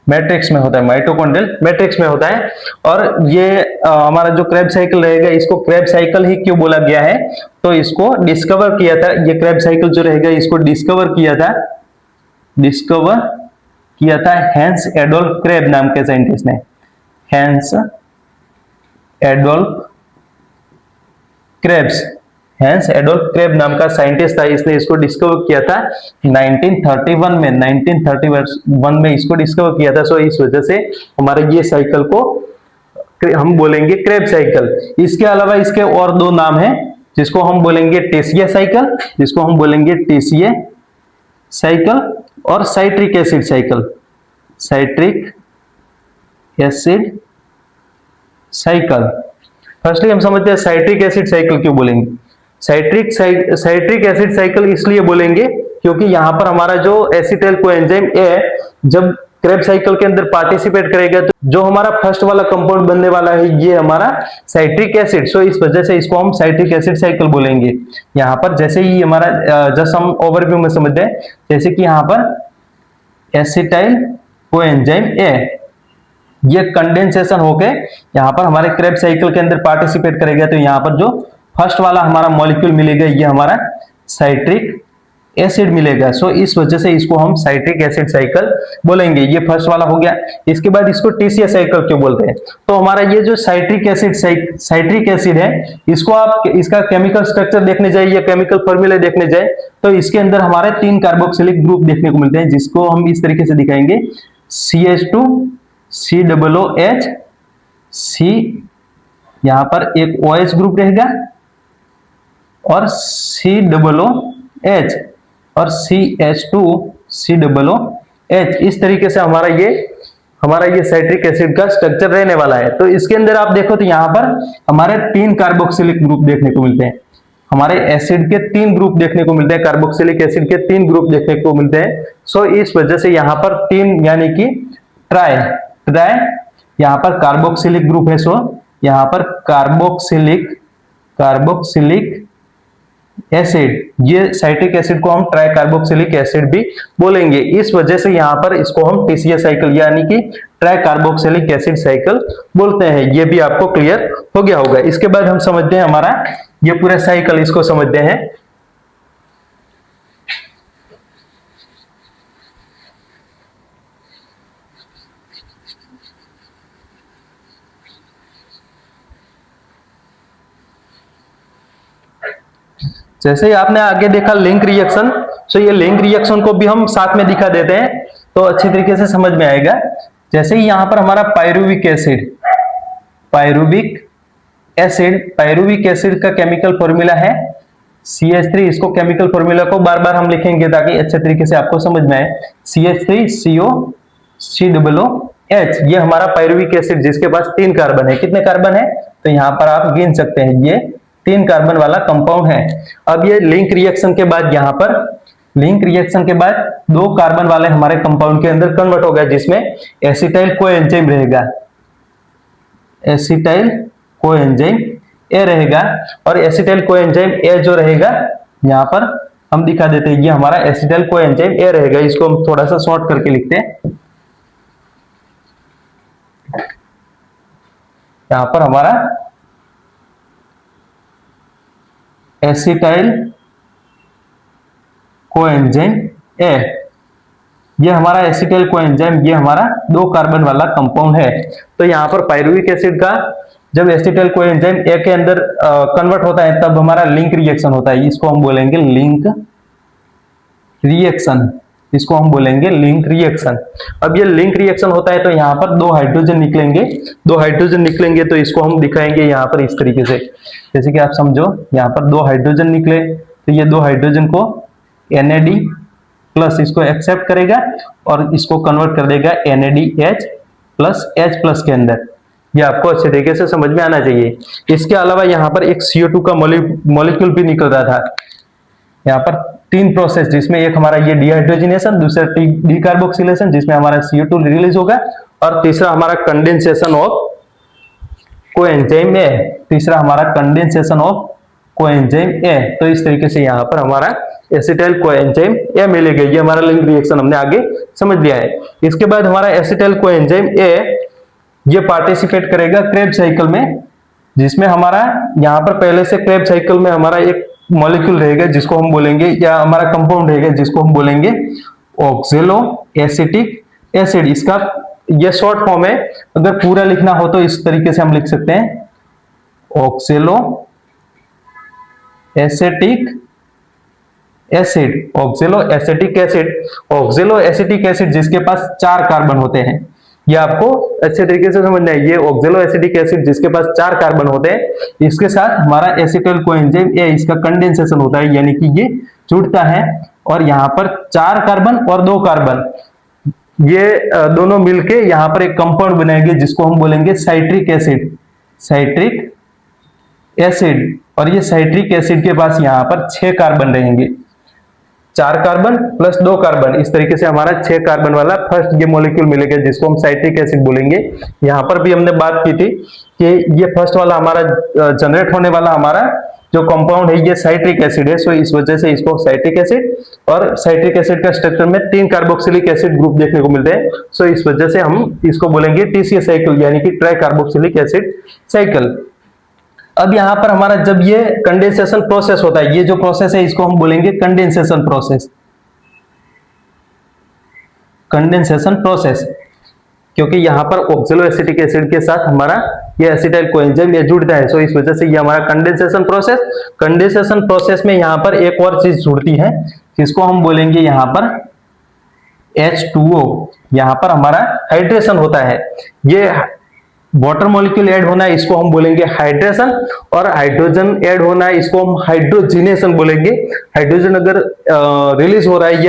मैट्रिक्स में होता है, माइटोकॉन्ड्रियल मैट्रिक्स में होता है। और ये हमारा जो क्रेब्स साइकिल रहेगा इसको क्रेब्स साइकिल ही क्यों बोला गया है, तो इसको डिस्कवर किया था, ये क्रेब्स साइकिल जो रहेगा इसको डिस्कवर किया था हैंस एडोल्फ क्रेब नाम के साइंटिस्ट ने, Hans Adolf Krebs, Hans Adolf Kreb नाम का साइंटिस्ट था, इसने इसको डिस्कवर किया था 1931 में, 1931 में इसको डिस्कवर किया था। सो इस वजह से हमारे ये साइकिल को हम बोलेंगे क्रेब साइकिल। इसके अलावा इसके और दो नाम हैं जिसको हम बोलेंगे टेसिया साइकिल, जिसको हम बोलेंगे टेसिया साइकिल और citric acid cycle, citric acid cycle. Firstly हम समझते हैं साइट्रिक एसिड साइकिल क्यों बोलेंगे। साइट्रिक एसिड साइकिल इसलिए बोलेंगे क्योंकि यहां पर हमारा जो एसिटाइल कोएंजाइम ए जब क्रेब साइकिल के अंदर पार्टिसिपेट करेगा तो जो हमारा फर्स्ट वाला कंपाउंड बनने वाला है ये हमारा साइट्रिक एसिड। सो इस वजह से इसको हम साइट्रिक एसिड साइकिल बोलेंगे। यहाँ पर जैसे ही हमारा जस्ट हम ओवरव्यू में समझते हैं, जैसे कि यहाँ पर एसिटाइल कोएंजाइम ए ये कंडेंसेशन होके यहाँ पर हमारे क्रेब साइकिल के अंदर पार्टिसिपेट करेगा, तो यहाँ पर जो फर्स्ट वाला हमारा मॉलिक्यूल मिलेगा ये हमारा साइट्रिक एसिड मिलेगा। सो इस वजह से इसको हम साइट्रिक एसिड साइकिल बोलेंगे। ये फर्स्ट वाला हो गया। इसके बाद इसको टीसीए साइकिल क्यों बोलते हैं, तो हमारा ये जो साइट्रिक एसिड है इसको आप इसका केमिकल स्ट्रक्चर देखने जाए या केमिकल फॉर्मूले देखने जाए तो इसके अंदर हमारे 3 कार्बोक्सिलिक ग्रुप देखने को मिलते हैं, जिसको हम इस तरीके से दिखाएंगे CH2 COOH C, यहां पर एक OH ग्रुप रहेगा और COOH और CH2 COOH। इस तरीके से हमारा ये साइट्रिक एसिड का स्ट्रक्चर रहने वाला है। तो इसके अंदर आप देखो तो यहाँ पर हमारे 3 कार्बोक्सिलिक ग्रुप देखने को मिलते हैं, हमारे एसिड के 3 ग्रुप देखने को मिलते हैं, कार्बोक्सिलिक एसिड के 3 ग्रुप देखने को मिलते हैं। सो इस वजह से यहाँ पर 3 यानी कि ट्राई यहाँ पर कार्बोक्सिलिक ग्रुप है। सो यहाँ पर कार्बोक्सिलिक एसिड, ये साइट्रिक एसिड को हम ट्राई कार्बोक्सिलिक एसिड भी बोलेंगे। इस वजह से यहाँ पर इसको हम टीसीए साइकिल यानी कि ट्राई कार्बोक्सिलिक एसिड साइकिल बोलते हैं। ये भी आपको क्लियर हो गया होगा। इसके बाद हम समझते हैं हमारा ये पूरा साइकिल, इसको समझते हैं। जैसे ही आपने आगे देखा लिंक रिएक्शन, सो ये लिंक रिएक्शन को भी हम साथ में दिखा देते हैं तो अच्छी तरीके से समझ में आएगा। जैसे ही यहां पर हमारा पायरुविक एसिड का केमिकल फॉर्मूला है CH3। इसको केमिकल फॉर्मूला को बार बार हम लिखेंगे ताकि अच्छे तरीके से आपको समझ में आए। CH3COCOH ये हमारा पायरुविक एसिड जिसके पास 3 कार्बन है। कितने कार्बन है, तो यहाँ पर आप गिन सकते हैं, ये 3 कार्बन वाला कंपाउंड है। अब ये लिंक रिएक्शन के बाद यहाँ पर लिंक रिएक्शन के बाद 2 कार्बन वाले हमारे कंपाउंड के अंदर कन्वर्ट होगा, जिसमें एसिटाइल कोएंजाइम रहेगा, एसिटाइल कोएंजाइम ए रहेगा। और एसिटाइल कोएंजाइम ए जो रहेगा, यहां पर हम दिखा देते हैं, ये हमारा एसिटाइल कोएंजाइम ए रहेगा। इसको हम थोड़ा सा शॉर्ट करके लिखते हैं। यहां पर हमारा एसिटाइल कोएंजाइम ए, ये हमारा एसिटाइल कोएंजाइम, ये हमारा 2 कार्बन वाला कंपाउंड है। तो यहाँ पर पायरुविक एसिड का जब एसिटाइल कोएंजाइम ए के अंदर कन्वर्ट होता है तब हमारा लिंक रिएक्शन होता है, इसको हम बोलेंगे लिंक रिएक्शन, इसको हम बोलेंगे लिंक रिएक्शन। अब ये लिंक रिएक्शन होता है तो यहाँ पर 2 हाइड्रोजन निकलेंगे, 2 हाइड्रोजन निकलेंगे तो इसको हम दिखाएंगे यहाँ पर इस तरीके से, जैसे कि आप समझो यहाँ पर 2 हाइड्रोजन निकले तो ये 2 हाइड्रोजन को NAD प्लस इसको एक्सेप्ट करेगा और इसको कन्वर्ट कर देगा NADH प्लस H प्लस के अंदर। ये आपको अच्छे तरीके से समझ में आना चाहिए। इसके अलावा यहाँ पर एक CO2 का मॉलिक्यूल भी निकल रहा था। यहाँ पर 3 प्रोसेस, जिसमें एक हमारा ये डिहाइड्रोजिनेशन, दूसरा डीकार्बोक्सिलेशन जिसमें हमारा CO2 रिलीज होगा, और तीसरा हमारा कंडेंसेशन ऑफ कोएंजाइम ए, तीसरा हमारा कंडेंसेशन ऑफ कोएंजाइम ए। तो इस तरीके से यहाँ पर हमारा एसिटाइल कोएंजाइम ए मिलेगा। ये हमारा लिंक रिएक्शन हमने आगे समझ लिया है। इसके बाद हमारा एसिटाइल कोएंजाइम ए ये पार्टिसिपेट करेगा क्रेब्स साइकिल में, जिसमें हमारा यहाँ पर पहले से क्रेब्स साइकिल में हमारा एक मॉलिक्यूल रहेगा जिसको हम बोलेंगे, या हमारा कंपाउंड रहेगा जिसको हम बोलेंगे ऑक्जेलो एसिटिक एसिड। इसका ये शॉर्ट फॉर्म है, अगर पूरा लिखना हो तो इस तरीके से हम लिख सकते हैं, ऑक्जेलो acetic acid, ऑक्जेलो acetic acid. ऑक्जेलो acetic acid जिसके पास 4 कार्बन होते हैं, ये आपको अच्छे तरीके से समझना है। ये ऑक्जेलो एसिटिक एसिड जिसके पास 4 कार्बन होते हैं, इसके साथ हमारा एसिटाइल कोएंजाइम ए, इसका कंडेंसेशन होता है, यानी कि ये जुड़ता है। और यहाँ पर 4 कार्बन और 2 कार्बन, ये दोनों मिलके यहाँ पर एक कंपाउंड बनाएंगे जिसको हम बोलेंगे साइट्रिक एसिड, साइट्रिक एसिड। और ये साइट्रिक एसिड के पास यहाँ पर 6 कार्बन रहेंगे, 4 कार्बन प्लस 2 कार्बन, इस तरीके से हमारा 6 कार्बन वाला फर्स्ट ये मॉलिक्यूल मिलेगा जिसको हम साइट्रिक एसिड बोलेंगे। यहाँ पर भी हमने बात की थी कि ये फर्स्ट वाला हमारा जनरेट होने वाला हमारा जो कंपाउंड है ये साइट्रिक एसिड है, सो इस वजह से इसको साइट्रिक एसिड, और साइट्रिक एसिड का स्ट्रक्चर में 3 कार्बोक्सिलिक एसिड ग्रुप देखने को मिलते हैं, सो इस वजह से हम इसको बोलेंगे TCA साइकिल, यानी कि ट्राई कार्बोक्सिलिक एसिड साइकिल। अब यहाँ पर हमारा जब ये कंडेंसेशन प्रोसेस होता है, ये जो प्रोसेस है इसको हम बोलेंगे कंडेंसेशन प्रोसेस, कंडेंसेशन प्रोसेस, क्योंकि यहाँ पर ऑक्जेलो एसिटिक एसिड के साथ हमारा ये एसिटाइल कोएंजाइम ये जुड़ता है, सो इस वजह से ये हमारा कंडेंसेशन प्रोसेस। कंडेंसेशन प्रोसेस में यहाँ पर एक और चीज जुड़ती है जिसको हम बोलेंगे यहाँ पर H2O, यहाँ पर हमारा हाइड्रेशन होता है। ये वाटर मॉलिक्यूल ऐड होना है, इसको हम बोलेंगे हाइड्रेशन, और हाइड्रोजन ऐड होना है, इसको हम हाइड्रोजिनेशन बोलेंगे। हाइड्रोजन अगर रिलीज हो रहा है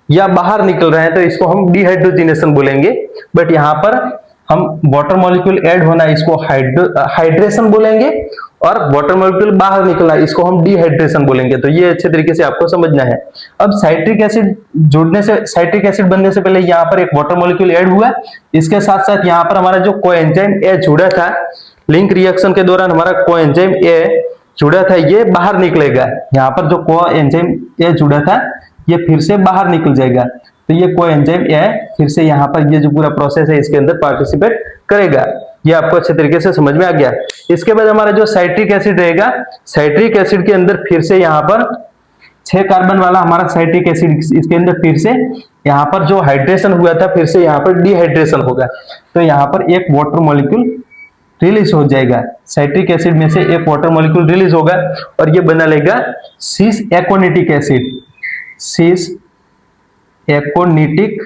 या बाहर निकल रहा है तो इसको हम डिहाइड्रोजिनेशन बोलेंगे। बट यहाँ पर हम वाटर मॉलिक्यूल ऐड होना है इसको हाइड्रेशन बोलेंगे, और वाटर मॉलिक्यूल बाहर निकलना है इसको हम डिहाइड्रेशन बोलेंगे। तो ये अच्छे तरीके से आपको समझना है। अब साइट्रिक एसिड जुड़ने से, साइट्रिक एसिड बनने से पहले यहाँ पर एक वाटर मॉलिक्यूल ऐड हुआ, इसके साथ साथ यहाँ पर हमारा जो कोएंजाइम ए जुड़ा था, लिंक रिएक्शन के दौरान हमारा कोएंजाइम ए जुड़ा था, ये बाहर निकलेगा। यहाँ पर जो कोएंजाइम ए जुड़ा था ये फिर से बाहर निकल जाएगा, तो ये कोएंजाइम ए फिर से यहाँ पर ये जो पूरा प्रोसेस है इसके अंदर पार्टिसिपेट करेगा। ये आपको अच्छे तरीके से समझ में आ गया। इसके बाद हमारा जो साइट्रिक एसिड रहेगा, साइट्रिक एसिड के अंदर फिर से यहाँ पर 6 कार्बन वाला हमारा साइट्रिक एसिड, इसके अंदर फिर से यहाँ पर जो हाइड्रेशन हुआ था फिर से यहाँ पर डिहाइड्रेशन होगा, तो यहाँ पर एक वाटर मॉलिक्यूल रिलीज हो जाएगा। साइट्रिक एसिड में से एक वाटर मॉलिक्यूल रिलीज होगा और ये बना लेगा सिस एकोनिटिक एसिड, सिस एकोनिटिक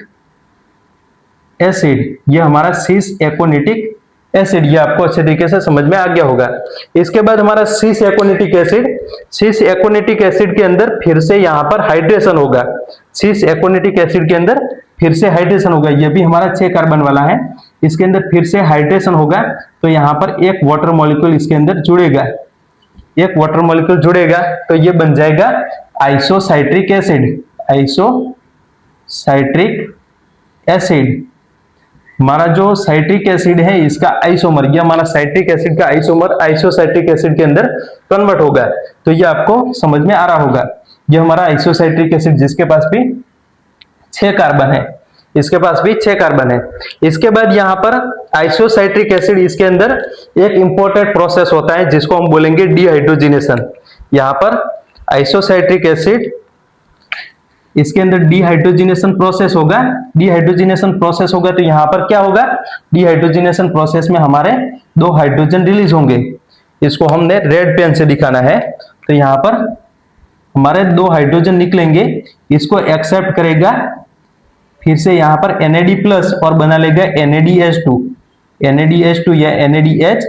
एसिड। ये हमारा सिस एकोनिटिक एसिड, ये आपको अच्छे तरीके से समझ में आ गया होगा। इसके बाद हमारा सिस एकोनिटिक एसिड, सिस एकोनिटिक एसिड के अंदर फिर से यहाँ पर हाइड्रेशन होगा। सिस एकोनिटिक एसिड के अंदर फिर से हाइड्रेशन होगा, ये भी हमारा 6 कार्बन वाला है, इसके अंदर फिर से हाइड्रेशन होगा, तो यहाँ पर एक वाटर मॉलिक्यूल इसके अंदर जुड़ेगा। एक वाटर मॉलिक्यूल जुड़ेगा तो ये बन जाएगा आइसोसाइट्रिक एसिड। आइसोसाइट्रिक एसिड, हमारा जो साइट्रिक एसिड है इसका आइसोमर, ये हमारा साइट्रिक एसिड का आइसोमर आइसोसाइट्रिक एसिड के अंदर कन्वर्ट होगा। तो ये आपको समझ में आ रहा होगा। ये हमारा आइसोसाइट्रिक एसिड जिसके पास भी 6 कार्बन है, इसके पास भी 6 कार्बन है। इसके बाद यहाँ पर आइसोसाइट्रिक एसिड, इसके अंदर एक इंपॉर्टेंट प्रोसेस होता है जिसको हम बोलेंगे डिहाइड्रोजिनेशन। यहाँ पर आइसोसाइट्रिक एसिड, इसके अंदर डिहाइड्रोजिनेशन प्रोसेस होगा। डिहाइड्रोजिनेशन प्रोसेस होगा तो यहाँ पर क्या होगा, डिहाइड्रोजिनेशन प्रोसेस में हमारे 2 हाइड्रोजन रिलीज होंगे। इसको हमने रेड पेन से दिखाना है। तो यहाँ पर हमारे 2 हाइड्रोजन निकलेंगे, इसको एक्सेप्ट करेगा, फिर से यहाँ पर NAD प्लस और बना लेगा NADH2 या NADH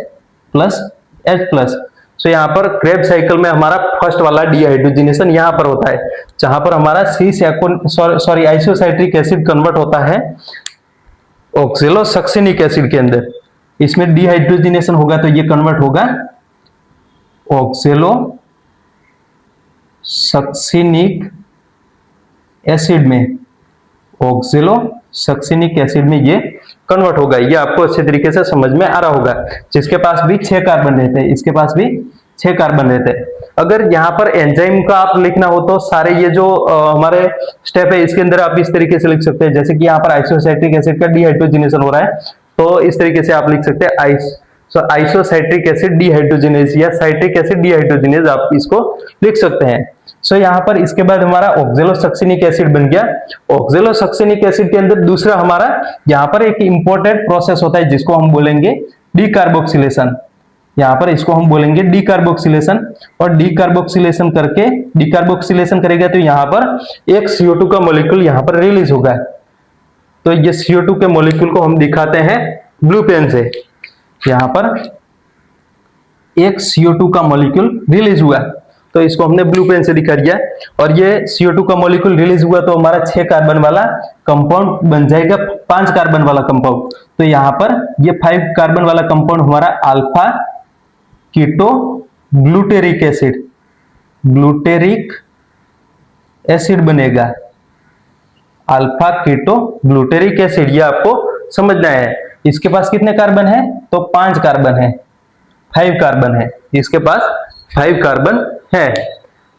प्लस H प्लस। तो यहाँ पर क्रेब्स साइकिल में हमारा फर्स्ट वाला डिहाइड्रोजिनेशन यहाँ पर होता है, जहां पर हमारा आइसोसाइट्रिक एसिड कन्वर्ट होता है ऑक्सैलोसक्सिनिक एसिड के अंदर। इसमें डिहाइड्रोजिनेशन होगा तो ये कन्वर्ट होगा ऑक्सैलोसक्सिनिक एसिड में, ऑक्सैलोसक्सिनिक एसिड में ये कन्वर्ट होगा। ये आपको अच्छे तरीके से समझ में आ रहा होगा। जिसके पास भी 6 कार्बन रहते हैं, इसके पास भी 6 कार्बन रहते हैं। अगर यहाँ पर एंजाइम का आप लिखना हो तो सारे ये जो हमारे स्टेप है इसके अंदर आप इस तरीके से लिख सकते हैं। जैसे कि यहाँ पर आइसोसाइट्रिक एसिड का डिहाइड्रोजिनेशन हो रहा है तो इस तरीके से आप लिख सकते हैं आइसोसाइट्रिक एसिड डिहाइड्रोजिनेज या साइट्रिक एसिड डिहाइड्रोजिनेज, आप इसको लिख सकते हैं। यहाँ पर इसके बाद हमारा ऑक्सैलोसक्सिनिक एसिड बन गया। ऑक्सैलोसक्सिनिक एसिड के अंदर दूसरा हमारा यहाँ पर एक इंपॉर्टेंट प्रोसेस होता है जिसको हम बोलेंगे डीकार्बोक्सिलेशन। यहाँ पर इसको हम बोलेंगे डीकार्बोक्सिलेशन। और डीकार्बोक्सिलेशन करेगा तो यहाँ पर एक CO2 का मॉलिक्यूल यहाँ पर रिलीज होगा। तो ये CO2 के मॉलिक्यूल को हम दिखाते हैं ब्लू पेन से। यहाँ पर एक CO2 का मॉलिक्यूल रिलीज हुआ तो इसको हमने ब्लू पेन से दिखा दिया। और ये CO2 का मॉलिक्यूल रिलीज हुआ तो हमारा 6 कार्बन वाला कंपाउंड बन जाएगा 5 कार्बन वाला कंपाउंड। तो यहाँ पर ये 5 कार्बन वाला कंपाउंड हमारा अल्फा कीटो ग्लूटेरिक एसिड बनेगा। अल्फा कीटो ग्लूटेरिक एसिड, ये आपको समझना है। इसके पास कितने कार्बन है तो 5 कार्बन है, 5 कार्बन है, इसके पास 5 कार्बन है।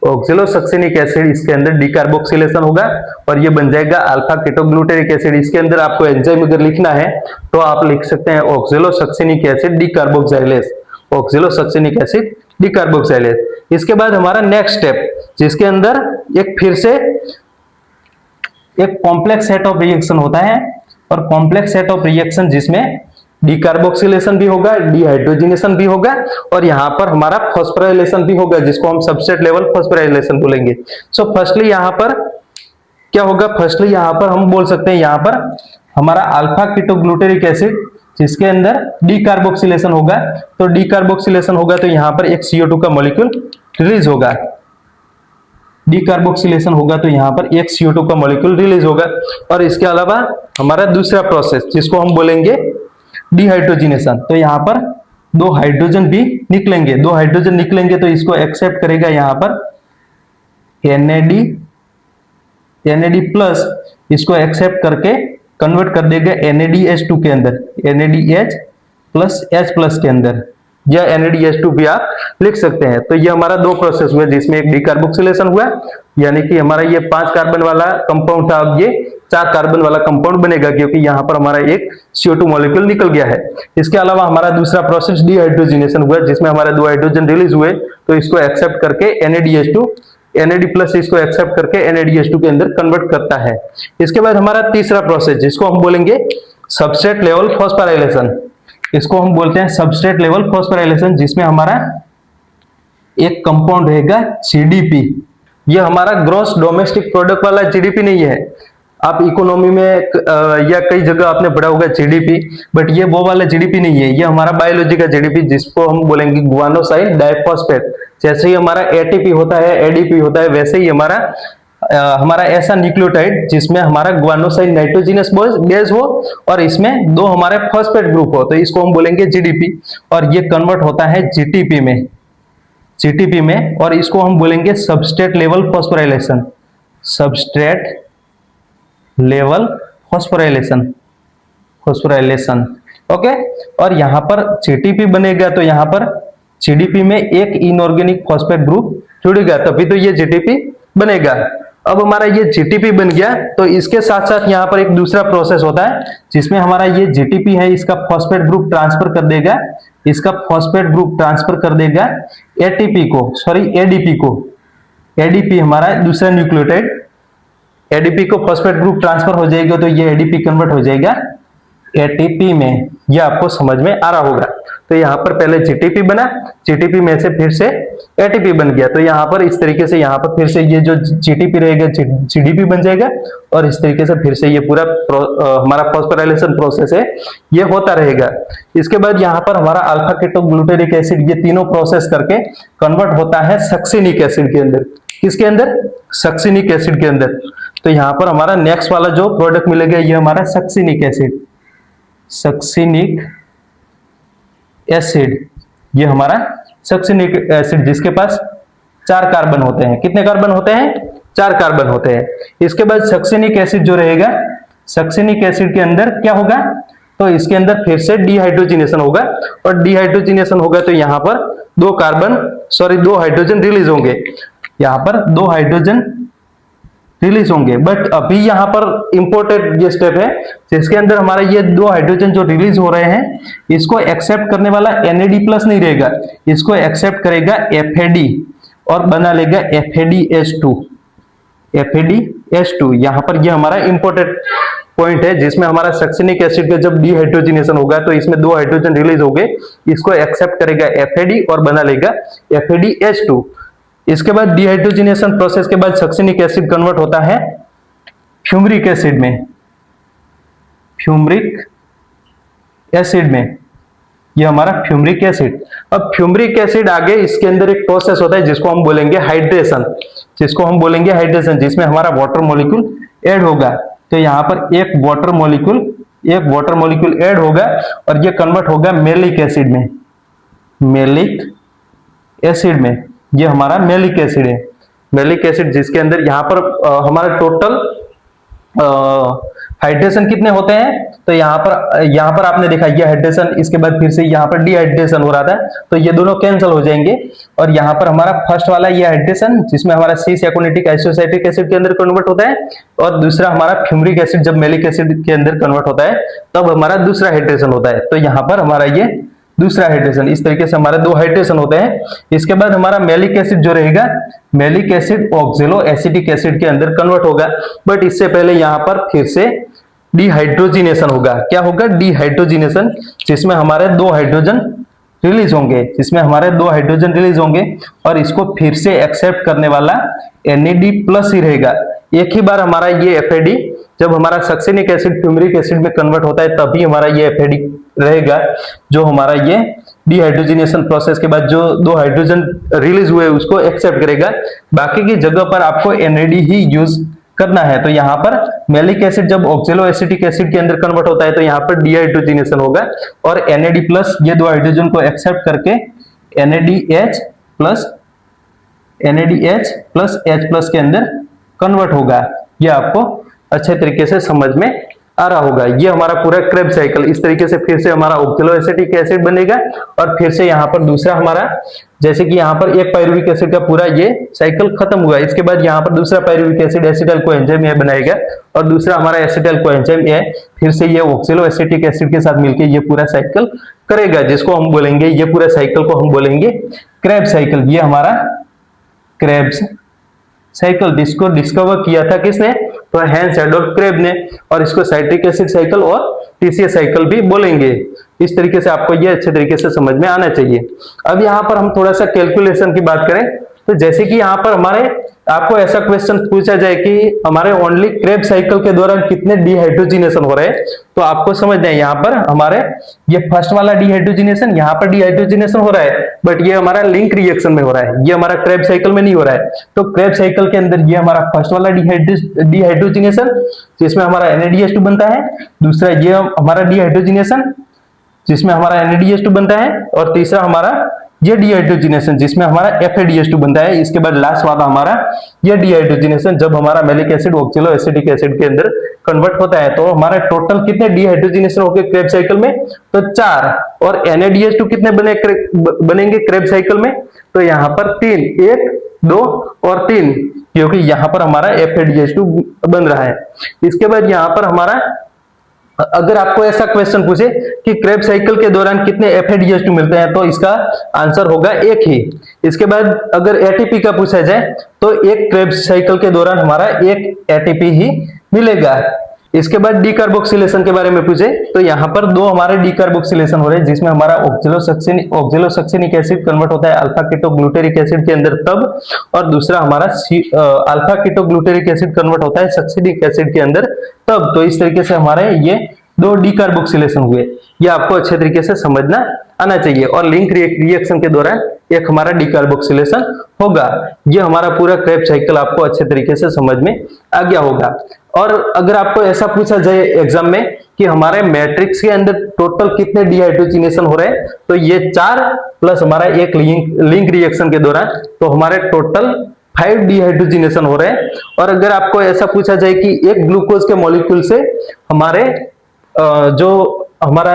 ऑक्सैलोसक्सिनिक एसिड, इसके अंदर डीकार्बोक्सिलेशन होगा और ये बन जाएगा अल्फा कीटोग्लूटेरिक एसिड। इसके अंदर आपको एंजाइम अगर लिखना है तो आप लिख सकते हैं ऑक्सैलोसक्सिनिक एसिड डीकार्बोक्सिलेज, ऑक्सैलोसक्सिनिक एसिड डीकार्बोक्सिलेज। इसके बाद हमारा नेक्स्ट स्टेप जिसके अंदर एक फिर से एक कॉम्प्लेक्स सेट ऑफ रिएक्शन होता है। और कॉम्प्लेक्स सेट ऑफ रिएक्शन जिसमें डीकार्बोक्सिलेशन भी होगा, डिहाइड्रोजिनेशन भी होगा और यहाँ पर हमारा फॉस्फोराइलेशन भी होगा जिसको हम सबस्ट्रेट लेवल फॉस्फोराइलेशन बोलेंगे। फर्स्टली यहाँ पर क्या होगा, फर्स्टली यहाँ पर हम बोल सकते हैं यहाँ पर हमारा अल्फा कीटोग्लूटेरिक एसिड जिसके अंदर डीकार्बोक्सिलेशन होगा। तो डीकार्बोक्सिलेशन होगा तो यहाँ पर एक CO2 का मॉलिक्यूल रिलीज होगा। डीकार्बोक्सिलेशन होगा तो यहाँ पर एक CO2 का मॉलिक्यूल रिलीज होगा। और इसके अलावा हमारा दूसरा प्रोसेस जिसको हम बोलेंगे डिहाइड्रोजिनेशन। तो यहाँ पर 2 हाइड्रोजन भी निकलेंगे, 2 हाइड्रोजन निकलेंगे तो इसको एक्सेप्ट करेगा यहाँ पर NAD प्लस, इसको एक्सेप्ट करके कन्वर्ट कर देगा NADH2 के अंदर, NADH प्लस H प्लस के अंदर, या NADH2 भी आप लिख सकते हैं। तो ये हमारा 2 प्रोसेस हुए जिसमें एक डीकार्बोक्सिलेशन हुआ, यानी कि हमारा ये 5 कार्बन वाला कंपाउंड था, अब ये 4 कार्बन वाला कंपाउंड बनेगा क्योंकि यहाँ पर हमारा एक CO2 मॉलिक्यूल निकल गया है। इसके अलावा हमारा दूसरा प्रोसेस डिहाइड्रोजिनेशन हुआ जिसमें हमारे 2 हाइड्रोजन रिलीज हुए तो इसको एक्सेप्ट करके NADH2, NAD प्लस इसको एक्सेप्ट करके NADH2 के अंदर कन्वर्ट करता है। इसके बाद हमारा तीसरा प्रोसेस जिसको हम बोलेंगे सबस्ट्रेट लेवल फॉस्फोराइलेशन, इसको हम बोलते हैं सबस्ट्रेट लेवल फॉस्फोराइलेशन, जिसमें हमारा एक कंपाउंड रहेगा GDP। ये हमारा ग्रॉस डोमेस्टिक प्रोडक्ट वाला GDP नहीं है। आप इकोनॉमी में या कई जगह आपने पढ़ा होगा GDP, बट ये वो वाला GDP नहीं है। ये हमारा बायोलॉजी का GDP जिसको हम बोलेंगे गुआनोसाइल डाइफॉस्फेट। जैसे ही हमारा ATP होता है, ADP होता है, वैसे ही हमारा ऐसा न्यूक्लियोटाइड जिसमें हमारा गुआनोसाइल नाइट्रोजनस बेस हो और इसमें 2 हमारे फॉस्फेट ग्रुप हो, तो इसको हम बोलेंगे GDP। और ये कन्वर्ट होता है GTP में, जीटीपी में, और इसको हम बोलेंगे substrate level phosphorylation, substrate level phosphorylation, phosphorylation. Okay, और यहां पर जीटीपी बनेगा तो यहां पर जीडीपी में एक इनऑर्गेनिक फॉस्फेट ग्रुप जुड़ेगा, तभी तो ये जीटीपी बनेगा। अब हमारा ये जीटीपी बन गया, तो इसके साथ साथ यहाँ पर एक दूसरा प्रोसेस होता है जिसमें हमारा ये जीटीपी है, इसका फॉस्फेट ग्रुप ट्रांसफर कर देगा, इसका फॉस्फेट ग्रुप ट्रांसफर कर देगा एटीपी को, सॉरी एडीपी को। एडीपी हमारा दूसरा न्यूक्लियोटाइड, एडीपी को फॉस्फेट ग्रुप ट्रांसफर हो जाएगा तो ये एडीपी कन्वर्ट हो जाएगा एटीपी में। यह आपको समझ में आ रहा होगा। तो यहाँ पर पहले जीटीपी बना, जीटीपी में से फिर से एटीपी बन गया, तो यहाँ पर इस तरीके से यहाँ पर फिर से ये जो जीटीपी रहेगा जीडीपी बन जाएगा, और इस तरीके से फिर से ये पूरा हमारा फॉस्फोराइलेशन प्रोसेस है ये होता रहेगा। इसके बाद यहाँ पर हमारा अल्फा केटोग्लूटेरिक एसिड, ये तीनों प्रोसेस करके कन्वर्ट होता है सक्सिनिक एसिड के अंदर। किसके अंदर? सक्सिनिक एसिड के अंदर। तो यहाँ पर हमारा नेक्स्ट वाला जो प्रोडक्ट मिलेगा ये हमारा सक्सिनिक एसिड, सक्सिनिक एसिड, ये हमारा सक्सिनिक एसिड जिसके पास 4 कार्बन होते हैं। कितने कार्बन होते हैं? 4 कार्बन होते हैं। इसके बाद सक्सिनिक एसिड जो रहेगा, सक्सिनिक एसिड के अंदर क्या होगा? तो इसके अंदर फिर से डिहाइड्रोजिनेशन होगा, और डिहाइड्रोजिनेशन होगा तो यहाँ पर 2 हाइड्रोजन रिलीज होंगे, यहाँ पर 2 हाइड्रोजन रिलीज होंगे। बट अभी यहाँ पर इंपॉर्टेंट ये स्टेप है जिसके अंदर हमारा ये 2 हाइड्रोजन जो रिलीज हो रहे हैं, इसको एक्सेप्ट करने वाला NAD+ नहीं रहेगा, इसको एक्सेप्ट करेगा FAD और बना लेगा FADH2, FADH2। यहाँ पर ये हमारा इंपॉर्टेंट पॉइंट है जिसमें हमारा सक्सिनिक एसिड का जब डिहाइड्रोजिनेशन होगा तो इसमें 2 हाइड्रोजन रिलीज हो गए, इसको एक्सेप्ट करेगा FAD और बना लेगा FADH2। इसके बाद डिहाइड्रोजिनेशन प्रोसेस के बाद सक्सिनिक एसिड कन्वर्ट होता है फ्यूमरिक एसिड में, फ्यूमरिक एसिड में, ये हमारा फ्यूमरिक एसिड। अब फ्यूमरिक एसिड आगे इसके अंदर एक प्रोसेस होता है जिसको हम बोलेंगे हाइड्रेशन, जिसको हम बोलेंगे हाइड्रेशन, जिसमें हमारा वाटर मॉलिक्यूल ऐड होगा। तो यहाँ पर एक वाटर मॉलिक्यूल ऐड होगा और ये कन्वर्ट होगा मैलिक एसिड में, मैलिक एसिड में। ये हमारा मैलिक एसिड है, मैलिक एसिड जिसके अंदर यहाँ पर हमारा टोटल हाइड्रेशन कितने होते हैं? तो यहाँ पर आपने देखा ये हाइड्रेशन, इसके बाद फिर से यहाँ पर डिहाइड्रेशन हो रहा था, तो ये दोनों कैंसिल हो जाएंगे, और यहाँ पर हमारा फर्स्ट वाला ये हाइड्रेशन जिसमें हमारा सिस एकोनिटिक आइसोसाइट्रिक एसिड के अंदर कन्वर्ट होता है, और दूसरा हमारा फ्यूमरिक एसिड जब मैलिक एसिड के अंदर कन्वर्ट होता है तब हमारा दूसरा हाइड्रेशन होता है। तो यहाँ पर हमारा ये दूसरा हाइड्रेशन, इस तरीके से हमारे 2 हाइड्रेशन होते हैं। इसके बाद हमारा मैलिक एसिड जो रहेगा, मैलिक एसिड ऑक्जेलो एसिटिक एसिड के अंदर कन्वर्ट होगा, बट इससे पहले यहाँ पर फिर से डिहाइड्रोजिनेशन होगा। क्या होगा? डिहाइड्रोजिनेशन, जिसमें हमारे 2 हाइड्रोजन रिलीज होंगे, और इसको फिर से एक्सेप्ट करने वाला NAD+ ही रहेगा। एक ही बार हमारा ये FAD, जब हमारा सक्सिनिक एसिड फ्यूमरिक एसिड में कन्वर्ट होता है तभी हमारा ये FAD रहेगा, जो हमारा ये डिहाइड्रोजिनेशन प्रोसेस के बाद जो 2 हाइड्रोजन रिलीज हुए उसको एक्सेप्ट करेगा। बाकी की जगह पर आपको NAD ही यूज करना है। तो यहाँ पर मैलिक एसिड जब ऑक्जेलो एसिटिक एसिड के अंदर कन्वर्ट होता है तो यहाँ पर डिहाइड्रोजिनेशन होगा, और NAD+ ये 2 हाइड्रोजन को एक्सेप्ट करके NADH प्लस H+ के अंदर कन्वर्ट होगा। ये आपको अच्छे तरीके से समझ में आ रहा होगा। ये हमारा पूरा क्रेब्स साइकिल, इस तरीके से फिर से हमारा ऑक्जेलो एसिटिक एसिड बनेगा, और फिर से यहाँ पर दूसरा हमारा, जैसे कि यहाँ पर एक पायरुविक एसिड का पूरा ये साइकिल खत्म हुआ, इसके बाद यहाँ पर दूसरा pyruvic acid acetyl coenzyme A बनाएगा, और दूसरा हमारा एसिटाइल कोएंजाइम ए फिर से ये ऑक्जेलो एसिटिक एसिड के साथ मिलकर ये पूरा साइकिल करेगा, जिसको हम बोलेंगे, ये पूरा साइकिल को हम बोलेंगे क्रेब्स साइकिल। ये हमारा क्रेब्स साइकिल, जिसको डिस्कवर किया था किसने? तो हैंस एडोल्फ क्रेब ने, और इसको साइट्रिक एसिड साइकिल और TCA साइकिल भी बोलेंगे। इस तरीके से आपको ये अच्छे तरीके से समझ में आना चाहिए। अब यहाँ पर हम थोड़ा सा कैलकुलेशन की बात करें, तो जैसे कि यहाँ पर हमारे आपको ऐसा क्वेश्चन पूछा जाए कि हमारे ओनली क्रेब साइकिल के दौरान कितने डिहाइड्रोजिनेशन हो रहे हैं, तो आपको समझना है यहाँ पर हमारे ये फर्स्ट वाला डिहाइड्रोजिनेशन, यहाँ पर डिहाइड्रोजिनेशन हो रहा है, बट ये हमारा लिंक रिएक्शन में हो रहा है, ये हमारा क्रेब साइकिल में नहीं हो रहा है। तो क्रेब साइकिल के अंदर ये हमारा फर्स्ट वाला डिहाइड्रोजिनेशन जिसमें हमारा NADH2 बनता है, दूसरा ये हमारा डिहाइड्रोजिनेशन जिसमें हमारा NADH2 बनता है, और तीसरा हमारा ये डिहाइड्रोजिनेशन जिसमें हमारा FADH2 बनता है, इसके बाद लास्ट वाला हमारा ये डिहाइड्रोजिनेशन जब हमारा मैलिक एसिड ऑक्जेलो एसिटिक एसिड के अंदर कन्वर्ट होता है, तो हमारा टोटल कितने डिहाइड्रोजिनेशन हो गए क्रेब्स साइकिल में, तो 4। और NADH2 कितने बनेंगे क्रेब्स साइकिल में, तो यहाँ पर 3, 1, 2 और 3, क्योंकि यहाँ पर हमारा FADH2 बन रहा है। इसके बाद यहाँ पर हमारा अगर आपको ऐसा क्वेश्चन पूछे कि क्रेब्स साइकिल के दौरान कितने FADH2 मिलते हैं, तो इसका आंसर होगा 1 ही। इसके बाद अगर ATP का पूछा जाए तो एक क्रेब्स साइकिल के दौरान हमारा 1 ATP ही मिलेगा। इसके बाद डीकार्बोक्सिलेशन के बारे में पूछे तो यहाँ पर 2 हमारे डीकार्बोक्सिलेशन हो रहे हैं, जिसमें हमारा ऑक्जेलोसक्सिनिक एसिड कन्वर्ट होता है अल्फा कीटोग्लूटेरिक एसिड के अंदर तब, और दूसरा हमारा अल्फा कीटोग्लूटेरिक एसिड कन्वर्ट होता है सक्सिनिक एसिड के अंदर तब। तो इस तरीके से हमारे ये 2 डीकार्बोक्सिलेशन हुए, ये आपको अच्छे तरीके से समझना आना चाहिए। और लिंक रिएक्शन के दौरान एक हमारा डीकार्बोक्सिलेशन होगा। ये हमारा पूरा क्रेब्स साइकिल आपको अच्छे तरीके से समझ में आ गया होगा। और अगर आपको ऐसा पूछा जाए एग्जाम में कि हमारे मैट्रिक्स के अंदर टोटल कितने डिहाइड्रोजिनेशन हो रहे हैं, तो ये 4 प्लस हमारा एक लिंक रिएक्शन के दौरान, तो हमारे टोटल 5 डिहाइड्रोजिनेशन हो रहे हैं। और अगर आपको ऐसा पूछा जाए कि एक ग्लूकोज के मॉलिक्यूल से हमारे जो हमारा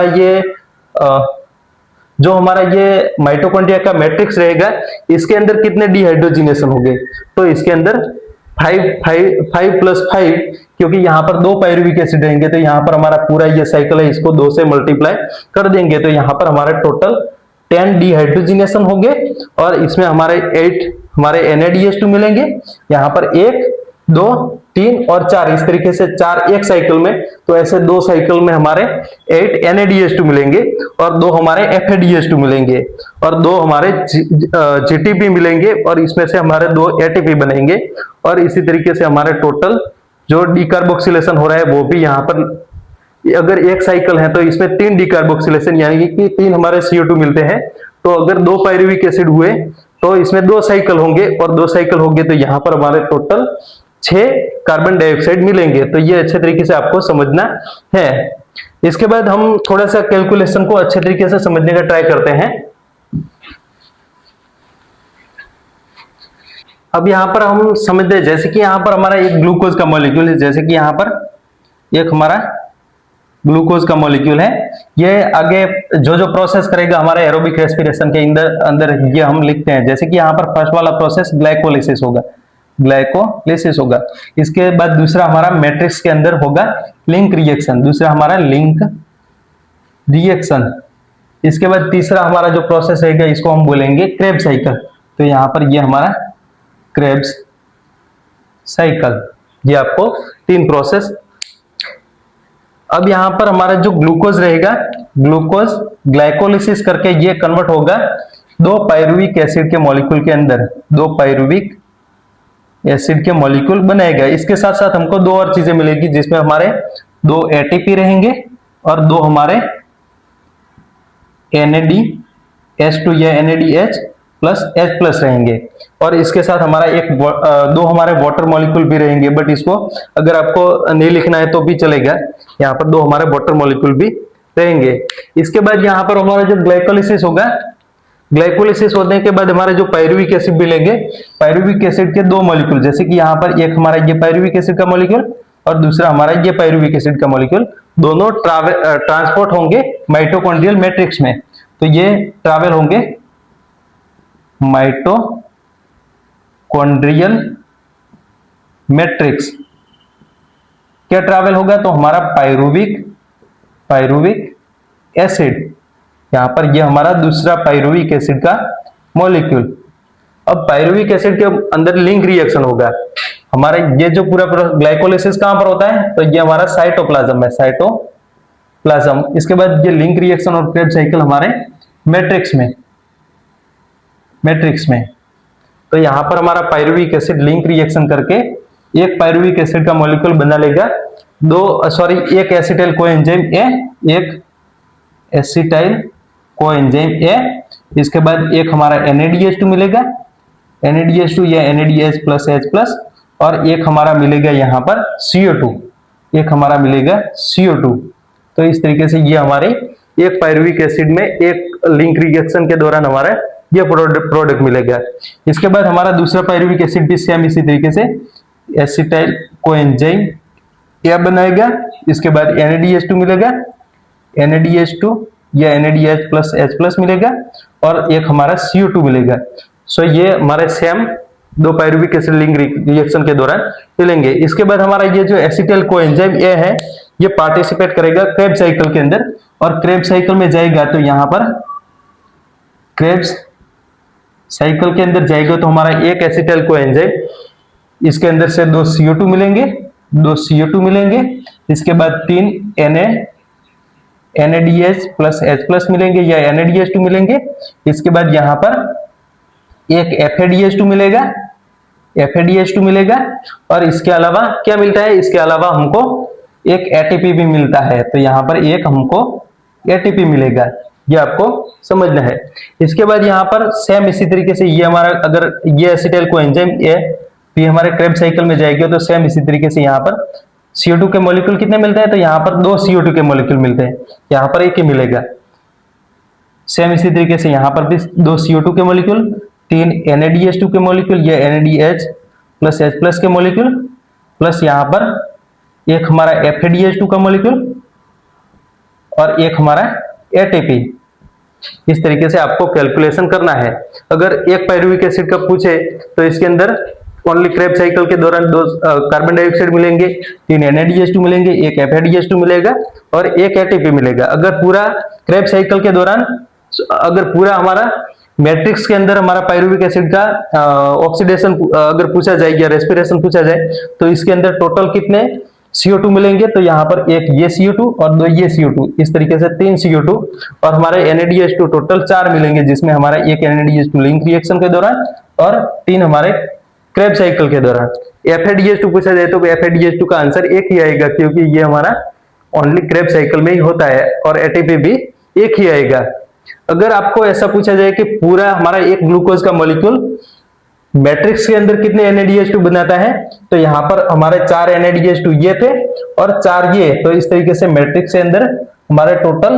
ये माइटोकॉन्ड्रिया का मैट्रिक्स रहेगा, इसके अंदर कितने डिहाइड्रोजिनेशन हो गए, तो इसके अंदर 5 प्लस 5, क्योंकि यहाँ पर 2 पायरुविक एसिड रहेंगे, तो यहाँ पर हमारा पूरा ये साइकिल है, इसको 2 से मल्टीप्लाई कर देंगे, तो यहाँ पर हमारा टोटल 10 डिहाइड्रोजिनेशन हो गए। और इसमें हमारे 8 हमारे NADH2 मिलेंगे, यहाँ पर 1, 2, 3 और 4, इस तरीके से 4 एक साइकिल में, तो ऐसे 2 साइकिल में हमारे 8 NADH2 मिलेंगे और 2 हमारे FADH2 मिलेंगे और 2 हमारे GTP मिलेंगे और इसमें से हमारे 2 ATP बनेंगे। और इसी तरीके से हमारे टोटल जो डीकार्बोक्सिलेशन हो रहा है वो भी यहाँ पर, अगर एक साइकिल है तो इसमें 3 डीकार्बोक्सिलेशन यानी कि 3 हमारे CO2 मिलते हैं। तो अगर 2 पायरुविक एसिड हुए तो इसमें 2 साइकिल होंगे और 2 साइकिल होंगे तो यहाँ पर हमारे टोटल 6 कार्बन डाइऑक्साइड मिलेंगे। तो ये अच्छे तरीके से आपको समझना है। इसके बाद हम थोड़ा सा कैलकुलेशन को अच्छे तरीके से समझने का ट्राई करते हैं। अब यहाँ पर हम समझते हैं, जैसे कि यहाँ पर हमारा एक ग्लूकोज का मॉलिक्यूल है, जैसे कि यहाँ पर एक हमारा ग्लूकोज का मॉलिक्यूल है, ये आगे जो प्रोसेस करेगा हमारे एरोबिक रेस्पिरेशन के अंदर ये हम लिखते हैं। जैसे कि यहाँ पर फर्स्ट वाला प्रोसेस ग्लाइकोलिसिस होगा, इसके बाद दूसरा हमारा मैट्रिक्स के अंदर होगा लिंक रिएक्शन, दूसरा हमारा लिंक रिएक्शन। इसके बाद तीसरा हमारा जो प्रोसेस रहेगा इसको हम बोलेंगे क्रेब्स साइकिल। तो यहाँ पर ये हमारा क्रेब्स साइकिल, ये आपको 3 प्रोसेस। अब यहाँ पर हमारा जो ग्लूकोज रहेगा, ग्लूकोज ग्लाइकोलिसिस करके ये कन्वर्ट होगा 2 पायरुविक एसिड के मॉलिक्यूल के अंदर, 2 पायरुविक एसिड के मॉलिक्यूल बनाएगा। इसके साथ साथ हमको 2 और चीजें मिलेगी, जिसमें हमारे 2 ATP रहेंगे और 2 हमारे NADH2 या NADH प्लस H+ रहेंगे। और इसके साथ हमारा 2 हमारे वाटर मॉलिक्यूल भी रहेंगे, बट इसको अगर आपको नहीं लिखना है तो भी चलेगा। यहाँ पर 2 हमारे वाटर मॉलिक्यूल भी रहेंगे। इसके बाद यहाँ पर हमारा जो ग्लाइकोलिसिस होगा, ग्लाइकोलिसिस होने के बाद हमारे जो पायरुविक एसिड मिलेंगे, पायरुविक एसिड के 2 मॉलिक्यूल, जैसे कि यहाँ पर एक हमारा ये पायरुविक एसिड का मॉलिक्यूल और दूसरा हमारा ये पायरुविक एसिड का मॉलिक्यूल, दोनों ट्रांसपोर्ट होंगे माइटोकॉन्ड्रियल मैट्रिक्स में। तो ये ट्रैवल होंगे माइटोकॉन्ड्रियल मैट्रिक्स। क्या ट्रैवल होगा, तो हमारा पायरुविक एसिड, यहां पर ये हमारा दूसरा पायरुविक एसिड का मॉलिक्यूल। अब पायरुविक एसिड के अंदर लिंक रिएक्शन होगा हमारे, ये जो पूरा ग्लाइकोलिसिस कहां पर होता है, तो ये हमारा साइटोप्लाज्म है, साइटोप्लाज्म। इसके बाद ये लिंक रिएक्शन और क्रेब्स साइकिल हमारे मैट्रिक्स में। तो यहां पर हमारा पायरुविक एसिड लिंक रिएक्शन करके एक पायरुविक एसिड का मॉलिक्यूल बना लेगा, एक एसिटाइल कोएंजाइम ए, एक एसिटाइल कोएंजाइम ए। इसके बाद एक हमारा NADH2 मिलेगा, NADH2 या NADH प्लस H+, और एक हमारा मिलेगा यहाँ पर CO2, एक हमारा मिलेगा CO2। तो इस तरीके से ये हमारे एक पायरुविक एसिड में एक लिंक रिएक्शन के दौरान हमारे ये प्रोडक्ट मिलेगा। इसके बाद हमारा दूसरा पायरुविक एसिड भी सेम इसी तरीके से एसिटाइल कोएंजाइम यह बनाएगा। इसके बाद NADH2 मिलेगा, NADH2 या NADH प्लस H प्लस मिलेगा और एक हमारा CO2 मिलेगा। सो ये हमारे सेम दो पायरुविक एसिड लिंक रिएक्शन के दौरान मिलेंगे। इसके बाद हमारा ये जो एसिटाइल कोएंजाइम ए है ये पार्टिसिपेट करेगा क्रेब्स साइकिल के अंदर, और क्रेब्स साइकिल में जाएगा तो यहाँ पर क्रेब्स साइकिल के अंदर जाएगा तो हमारा एक एसिटाइल कोएंजाइम, इसके अंदर से दो CO2 मिलेंगे, दो CO2 मिलेंगे। इसके बाद 3 NADH प्लस H प्लस मिलेंगे या NADH2 मिलेंगे। इसके बाद यहाँ पर एक FADH2 मिलेगा, FADH2 मिलेगा। और इसके अलावा क्या मिलता है, इसके अलावा हमको एक ATP भी मिलता है, तो यहाँ पर एक हमको ATP मिलेगा, ये आपको समझना है। इसके बाद यहाँ पर सेम इसी तरीके से ये हमारा अगर ये एसिटाइल कोएंजाइम ए भी हमारे क्रेब्स साइकिल में जाएगी तो सेम इसी तरीके से यहाँ पर CO2 के मॉलिक्यूल कितने मिलते हैं, तो यहाँ पर 2 CO2 के मॉलिक्यूल मिलते हैं, यहाँ पर एक ही मिलेगा। सेम इसी तरीके से यहाँ पर भी 2 CO2 के मॉलिक्यूल, 3 NADH2 के मॉलिक्यूल या NADH प्लस H प्लस के मॉलिक्यूल, प्लस यहाँ पर एक हमारा FADH2 का मॉलिक्यूल और एक हमारा ATP। इस तरीके से आपको कैलकुलेशन करना है। अगर एक पायरुविक एसिड का पूछे तो इसके अंदर ओनली क्रेब्स साइकिल के दौरान 2 कार्बन डाइऑक्साइड मिलेंगे, 3 NADH2 मिलेंगे, एक FADH2 मिलेगा और एक ATP मिलेगा। अगर पूरा क्रेब्स साइकिल के दौरान अगर पूरा हमारा मैट्रिक्स के अंदर हमारा पायरुविक एसिड का ऑक्सीडेशन अगर पूछा जाए या रेस्पिरेशन पूछा जाए तो इसके अंदर टोटल कितने CO2 मिलेंगे, तो यहाँ पर एक ये CO2 और 2 ये CO2, इस तरीके से 3 CO2 और हमारे NADH2 टोटल 4 मिलेंगे, जिसमें हमारा एक NADH2 लिंक रिएक्शन के दौरान और 3 हमारे क्रेब्स साइकिल के दौरान। FADH2 पूछा जाए तो FADH2 का आंसर एक ही आएगा, क्योंकि ये हमारा ओनली क्रेब्स साइकिल में ही होता है, और ATP भी एक ही आएगा। अगर आपको ऐसा पूछा जाए कि पूरा हमारा एक ग्लूकोज का मॉलिक्यूल मैट्रिक्स के अंदर कितने NADH2 बनाता है, तो यहाँ पर हमारे 4 NADH2 ये थे और 4 ये, तो इस तरीके से मैट्रिक्स के अंदर हमारे टोटल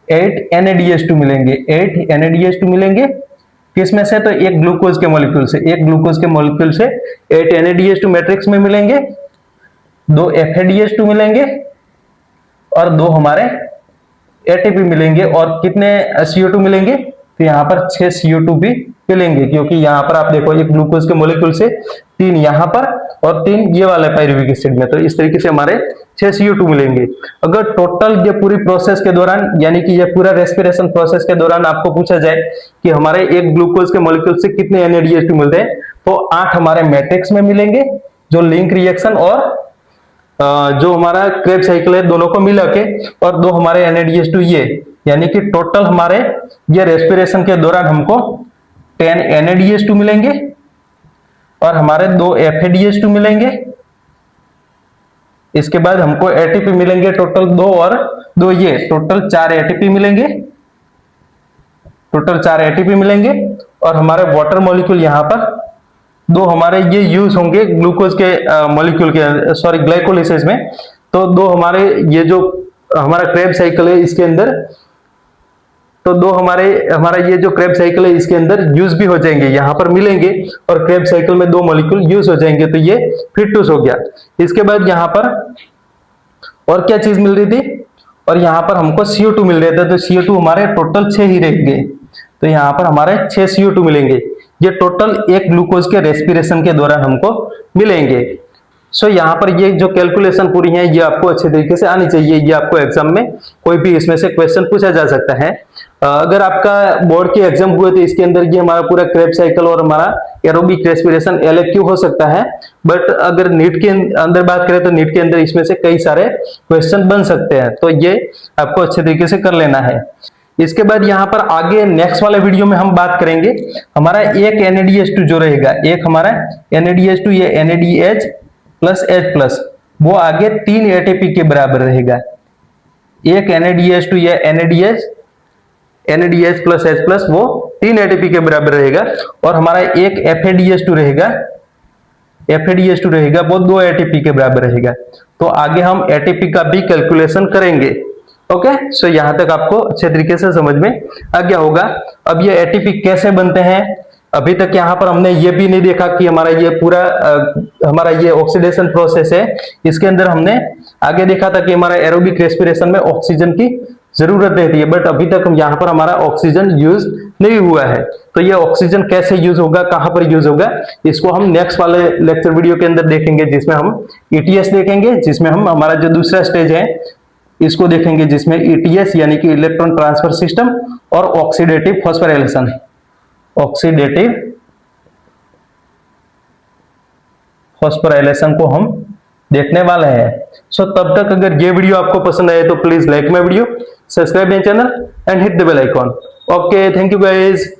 8 NADH2 मिलेंगे, 8 NADH2 मिलेंगे। किसमें से, तो एक ग्लूकोज के मॉलिक्यूल से, एक ग्लूकोज के मॉलिक्यूल से 8 NADH2 मैट्रिक्स में मिलेंगे, 2 FADH2 मिलेंगे और 2 हमारे ATP मिलेंगे, और कितने CO2 मिलेंगे, तो यहाँ पर 6 CO2 भी मिलेंगे, क्योंकि यहाँ पर आप देखो एक ग्लूकोज के मॉलिक्यूल से 3 यहाँ पर और 3 ये वाले पायरुविक एसिड में, तो इस तरीके से हमारे 6 CO2 मिलेंगे। अगर टोटल ये पूरी प्रोसेस के दौरान यानी कि ये पूरा रेस्पिरेशन प्रोसेस के दौरान आपको पूछा जाए कि हमारे एक ग्लूकोज के मॉलिक्यूल से कितने NADH2 मिलते हैं, तो 8 हमारे मैट्रिक्स में मिलेंगे जो लिंक रिएक्शन और जो हमारा क्रेब्स साइकिल है दोनों को मिला के, और 2 हमारे NADH2 ये, यानी कि टोटल हमारे ये रेस्पिरेशन के दौरान हमको 10 NADH2 मिलेंगे और हमारे 2 FADH2 मिलेंगे। इसके बाद हमको ATP मिलेंगे टोटल 2 और 2 ये, टोटल 4 ATP मिलेंगे, टोटल 4 ATP मिलेंगे। और हमारे वाटर मॉलिक्यूल यहाँ पर 2 हमारे ये यूज होंगे ग्लूकोज के मॉलिक्यूल के सॉरी ग्लाइकोलिसिस में, तो 2 हमारे ये जो हमारा क्रेब साइकिल है इसके अंदर, तो 2 हमारा ये जो क्रेब साइकिल है इसके अंदर यूज भी हो जाएंगे, यहाँ पर मिलेंगे और क्रेब साइकिल में 2 मॉलिक्यूल यूज हो जाएंगे, तो ये फिटूस हो गया। इसके बाद यहाँ पर और क्या चीज मिल रही थी, और यहाँ पर हमको CO2 मिल रहे थे, तो CO2 हमारे टोटल 6 ही रहेंगे, तो यहाँ पर हमारे 6 CO2 मिलेंगे, ये टोटल एक ग्लूकोज के रेस्पिरेशन के दौरान हमको मिलेंगे। सो यहाँ पर ये जो कैलकुलेशन पूरी है ये आपको अच्छे तरीके से आनी चाहिए, ये आपको एग्जाम में कोई भी इसमें से क्वेश्चन पूछा जा सकता है। अगर आपका बोर्ड के एग्जाम हुए तो इसके अंदर ये हमारा पूरा क्रेब साइकिल और हमारा एरोबिक रेस्पिरेशन LAQ हो सकता है, बट अगर नीट के अंदर बात करें तो नीट के अंदर इसमें से कई सारे क्वेश्चन बन सकते हैं, तो ये आपको अच्छे तरीके से कर लेना है। इसके बाद यहाँ पर आगे नेक्स्ट वाले वीडियो में हम बात करेंगे हमारा एक NADH2 जो रहेगा, एक हमारा NADH2 ये NADH प्लस H प्लस वो आगे 3 ATP के बराबर रहेगा, एक NADH2 या NADH प्लस H प्लस वो 3 ATP के बराबर रहेगा, और हमारा एक FADH2 रहेगा वो 2 ATP के बराबर रहेगा। तो आगे हम ATP का भी कैलकुलेशन करेंगे, ओके, सो यहां तक आपको अच्छे तरीके से समझ में आ गया होगा। अब ये एटीपी कैसे बनते हैं, अभी तक यहाँ पर हमने ये भी नहीं देखा कि हमारा ये पूरा हमारा ये ऑक्सीडेशन प्रोसेस है। इसके अंदर हमने आगे देखा था कि हमारा एरोबिक रेस्पिरेशन में ऑक्सीजन की जरूरत रहती है, बट अभी तक यहाँ पर हमारा ऑक्सीजन यूज नहीं हुआ है। तो ये ऑक्सीजन कैसे यूज होगा, कहां पर यूज होगा, इसको हम नेक्स्ट वाले लेक्चर वीडियो के अंदर देखेंगे, जिसमें हम ईटीएस देखेंगे, जिसमें हम हमारा जो दूसरा स्टेज है इसको देखेंगे, जिसमें ईटीएस यानी कि इलेक्ट्रॉन ट्रांसफर सिस्टम और ऑक्सीडेटिव फॉस्फोराइलेशन, ऑक्सीडेटिव फॉस्फोराइलेशन को हम देखने वाले हैं। सो तब तक अगर ये वीडियो आपको पसंद आए तो please like my video, subscribe my channel and hit the bell icon. Okay, thank you guys.